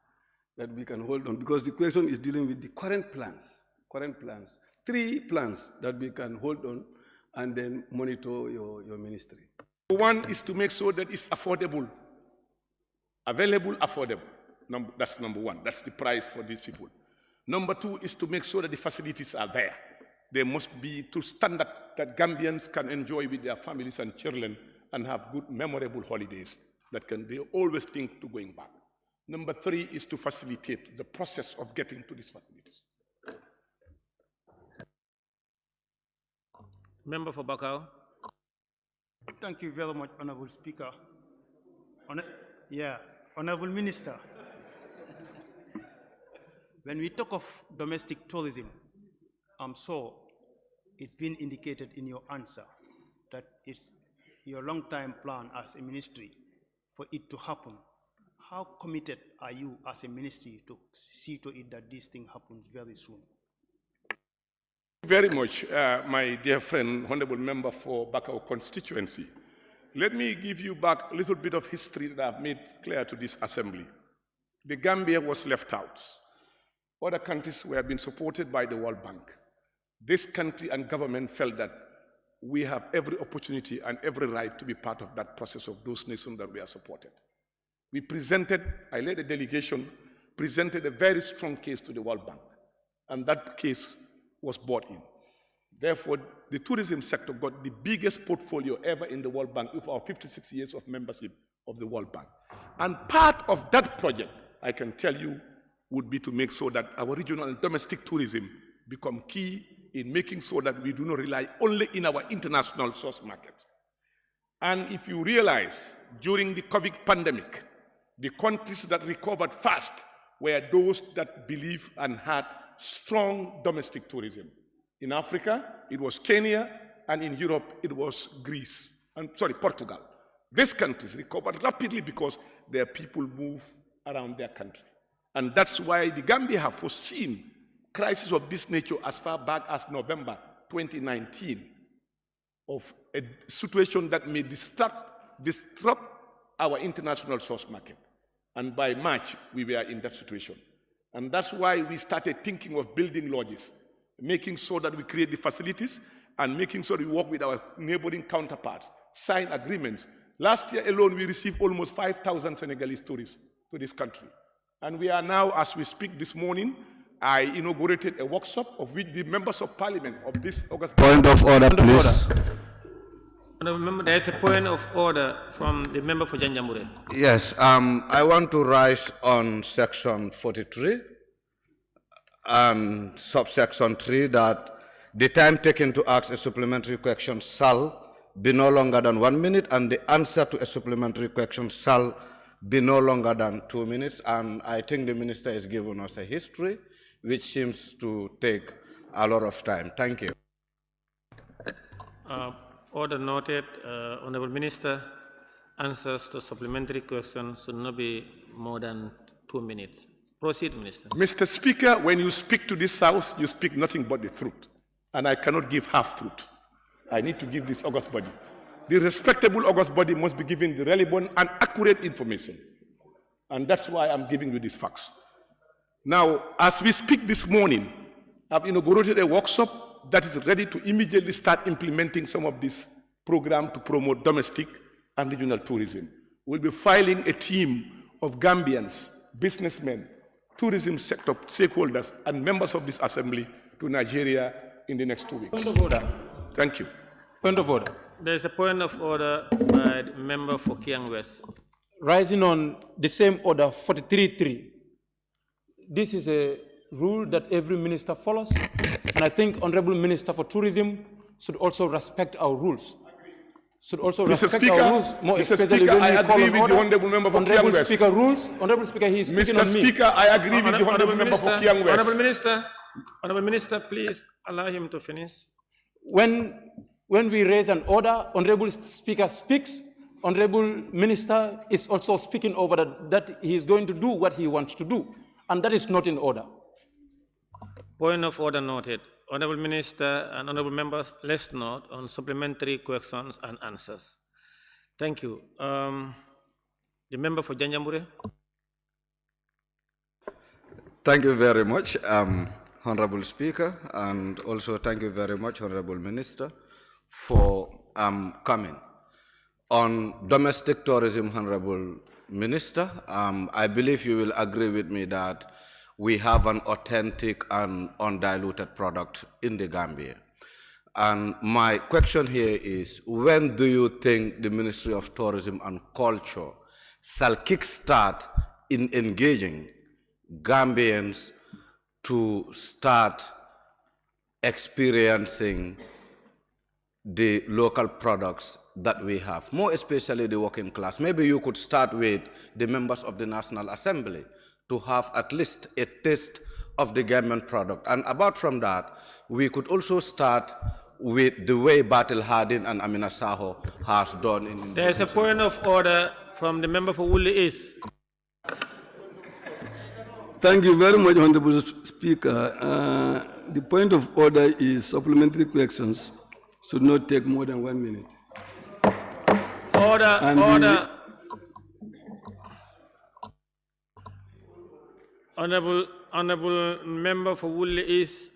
Speaker 4: that we can hold on? Because the question is dealing with the current plans. 3 plans that we can hold on and then monitor your ministry.
Speaker 21: One is to make sure that it's affordable, available, affordable. That's number one. That's the price for these people. Number 2 is to make sure that the facilities are there. They must be to standard that Gambians can enjoy with their families and children and have good, memorable holidays that they always think to going back. Number 3 is to facilitate the process of getting to these facilities.
Speaker 3: Member for Bakau.
Speaker 15: Thank you very much, Honorable Speaker. Honorable Minister, when we talk of domestic tourism, I'm sure it's been indicated in your answer that it's your long-time plan as a ministry for it to happen. How committed are you as a ministry to see to it that this thing happens very soon?
Speaker 21: Very much, my dear friend, honorable member for Bakau constituency. Let me give you back a little bit of history that I've made clear to this assembly. The Gambia was left out. Other countries were being supported by the World Bank. This country and government felt that we have every opportunity and every right to be part of that process of those nations that we are supported. We presented, I led a delegation, presented a very strong case to the World Bank, and that case was bought in. Therefore, the tourism sector got the biggest portfolio ever in the World Bank with our 56 years of membership of the World Bank. And part of that project, I can tell you, would be to make sure that our regional and domestic tourism become key in making sure that we do not rely only in our international source markets. And if you realize, during the COVID pandemic, the countries that recovered fast were those that believe and had strong domestic tourism. In Africa, it was Kenya, and in Europe, it was Portugal. These countries recovered rapidly because their people move around their country. And that's why the Gambia have foreseen crisis of this nature as far back as November 2019 of a situation that may disrupt our international source market. And by March, we were in that situation. And that's why we started thinking of building lodges, making sure that we create the facilities and making sure we work with our neighboring counterparts, sign agreements. Last year alone, we received almost 5,000 Senegalese tourists to this country. And we are now, as we speak this morning, I inaugurated a workshop of which the members of parliament of this August.
Speaker 17: Point of order, please.
Speaker 3: There is a point of order from the member for Janjambure.
Speaker 17: Yes, I want to rise on section 43 and subsection 3 that the time taken to ask a supplementary question shall be no longer than 1 minute, and the answer to a supplementary question shall be no longer than 2 minutes. And I think the minister has given us a history which seems to take a lot of time. Thank you.
Speaker 3: Order noted, Honorable Minister, answers to supplementary questions should not be more than 2 minutes. Proceed, Minister.
Speaker 21: Mr. Speaker, when you speak to this House, you speak nothing but the truth. And I cannot give half-truth. I need to give this august body. The respectable august body must be given the relevant and accurate information. And that's why I'm giving you these facts. Now, as we speak this morning, I've inaugurated a workshop that is ready to immediately start implementing some of this program to promote domestic and regional tourism. We'll be filing a team of Gambians, businessmen, tourism sector stakeholders, and members of this assembly to Nigeria in the next 2 weeks.
Speaker 5: Point of order.
Speaker 21: Thank you.
Speaker 5: Point of order.
Speaker 3: There is a point of order by the member for Kiang West.
Speaker 5: Rising on the same order, 43.3. This is a rule that every minister follows, and I think Honorable Minister for Tourism should also respect our rules. Should also respect our rules, more especially when we call on order.
Speaker 21: Honorable member for Kiang West.
Speaker 5: Speaker rules. Honorable Speaker, he is speaking on me.
Speaker 21: Mr. Speaker, I agree with the Honorable member for Kiang West.
Speaker 3: Honorable Minister, please allow him to finish.
Speaker 5: When we raise an order, Honorable Speaker speaks. Honorable Minister is also speaking over that he is going to do what he wants to do, and that is not in order.
Speaker 3: Point of order noted. Honorable Minister and honorable members, let's note on supplementary questions and answers. Thank you. The member for Janjambure.
Speaker 17: Thank you very much, Honorable Speaker, and also thank you very much, Honorable Minister, for coming. On domestic tourism, Honorable Minister, I believe you will agree with me that we have an authentic and undiluted product in the Gambia. And my question here is, when do you think the Ministry of Tourism and Culture shall kickstart in engaging Gambians to start experiencing the local products that we have, more especially the working class? Maybe you could start with the members of the National Assembly to have at least a taste of the Gambian product. And apart from that, we could also start with the way Batil Hardin and Amina Saho has done in
Speaker 3: There is a point of order from the member for Woolly East.
Speaker 4: Thank you very much, Honorable Speaker. The point of order is supplementary questions should not take more than 1 minute.
Speaker 3: Order,
Speaker 4: And
Speaker 3: order. Honorable member for Woolly East,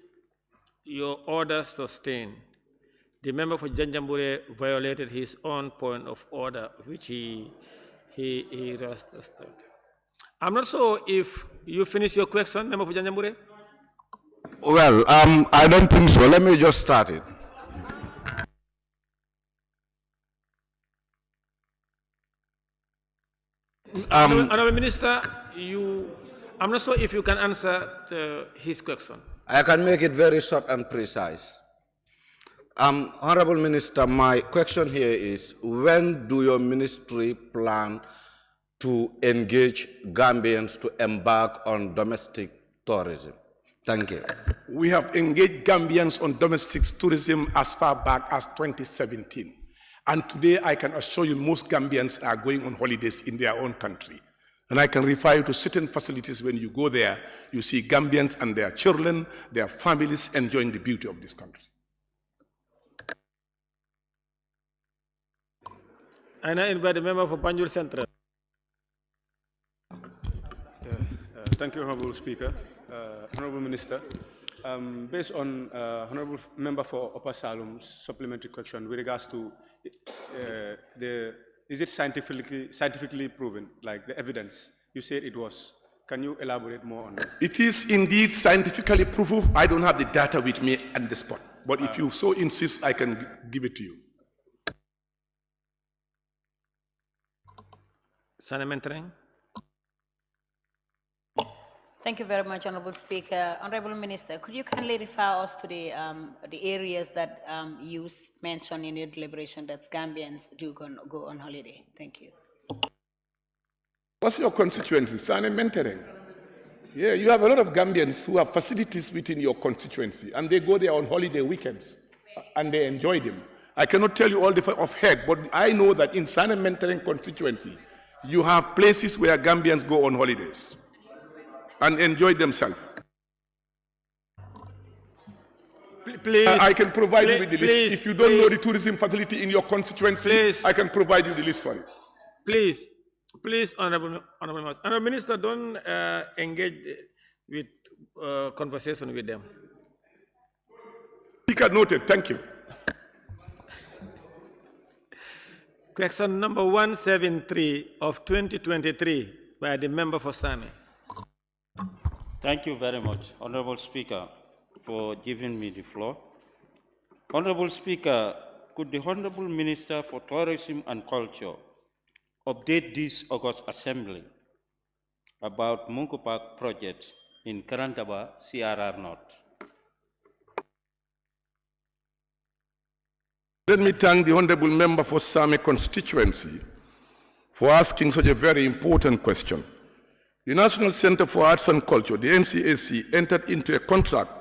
Speaker 3: your order sustained. The member for Janjambure violated his own point of order, which he rested. I'm not sure if you finish your question, member for Janjambure.
Speaker 17: Well, I don't think so. Let me just start it.
Speaker 3: Honorable Minister, I'm not sure if you can answer his question.
Speaker 17: I can make it very short and precise. Honorable Minister, my question here is, when do your ministry plan to engage Gambians to embark on domestic tourism? Thank you.
Speaker 21: We have engaged Gambians on domestic tourism as far back as 2017. And today I can assure you most Gambians are going on holidays in their own country. And I can refer you to certain facilities. When you go there, you see Gambians and their children, their families enjoying the beauty of this country.
Speaker 3: I now invite the member for Banjul Central.
Speaker 11: Thank you, Honorable Speaker. Honorable Minister, based on Honorable Member for Upper Salom's supplementary question with regards to is it scientifically proven, like the evidence? You said it was. Can you elaborate more on that?
Speaker 21: It is indeed scientifically proven. I don't have the data with me at the spot, but if you so insist, I can give it to you.
Speaker 3: Sanementering.
Speaker 6: Thank you very much, Honorable Speaker. Honorable Minister, could you kindly refer us to the areas that you mentioned in your deliberation that Gambians do go on holiday? Thank you.
Speaker 21: What's your constituency? Sanementering. Yeah, you have a lot of Gambians who have facilities within your constituency, and they go there on holiday weekends, and they enjoy them. I cannot tell you all the off head, but I know that in Sanementering constituency, you have places where Gambians go on holidays and enjoy themselves.
Speaker 3: Please,
Speaker 21: I can provide you with the list. If you don't know the tourism facility in your constituency, I can provide you the list for it.
Speaker 3: Please, Honorable Minister, don't engage with conversation with them.
Speaker 21: Speaker noted. Thank you.
Speaker 3: Question number 173 of 2023 by the member for Same.
Speaker 18: Thank you very much, Honorable Speaker, for giving me the floor. Honorable Speaker, could the Honorable Minister for Tourism and Culture update this August Assembly about Mungo Park project in Karantaba, CRR North?
Speaker 21: Let me thank the Honorable Member for Same constituency for asking such a very important question. The National Center for Arts and Culture, the NCAC, entered into a contract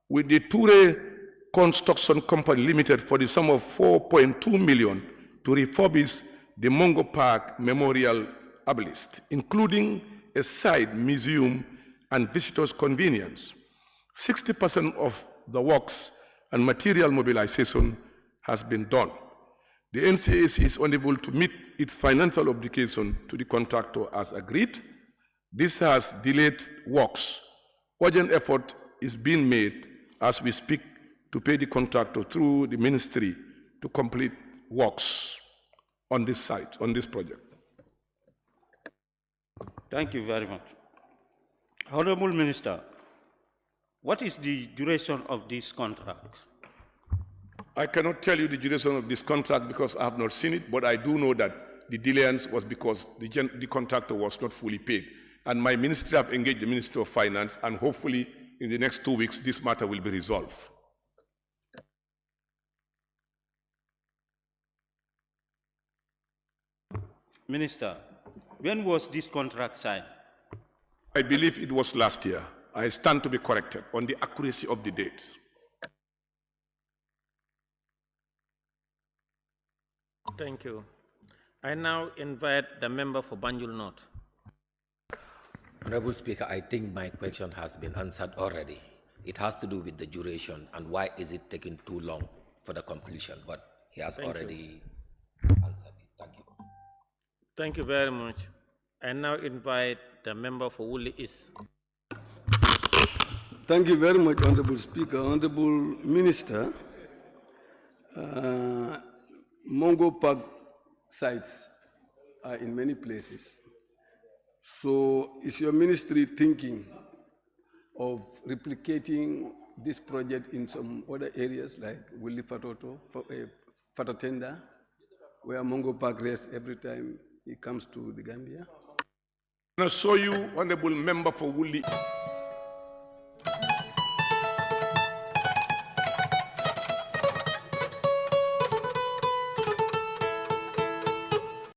Speaker 21: with the Ture Construction Company Limited for the sum of 4.2 million to refurbish the Mungo Park Memorial Obelisk, including a side museum and visitors' convenience. 60% of the works and material mobilization has been done. The NCAC is unable to meet its financial obligation to the contractor as agreed. This has delayed works. Urgent effort is being made as we speak to pay the contractor through the ministry to complete works on this site, on this project.
Speaker 18: Thank you very much. Honorable Minister, what is the duration of this contract?
Speaker 21: I cannot tell you the duration of this contract because I have not seen it, but I do know that the delayance was because the contractor was not fully paid. And my ministry have engaged the Ministry of Finance, and hopefully in the next 2 weeks, this matter will be resolved.
Speaker 18: Minister, when was this contract signed?
Speaker 21: I believe it was last year. I stand to be corrected on the accuracy of the date.
Speaker 3: Thank you. I now invite the member for Banjul North.
Speaker 1: Honorable Speaker, I think my question has been answered already. It has to do with the duration and why is it taking too long for the completion, but he has already answered it. Thank you.
Speaker 3: Thank you very much. I now invite the member for Woolly East.
Speaker 4: Thank you very much, Honorable Speaker. Honorable Minister, Mongo Park sites are in many places. So is your ministry thinking of replicating this project in some other areas like Willy Fatoto, Fatatenda, where Mongo Park rests every time he comes to the Gambia?
Speaker 21: I show you, Honorable Member for Woolly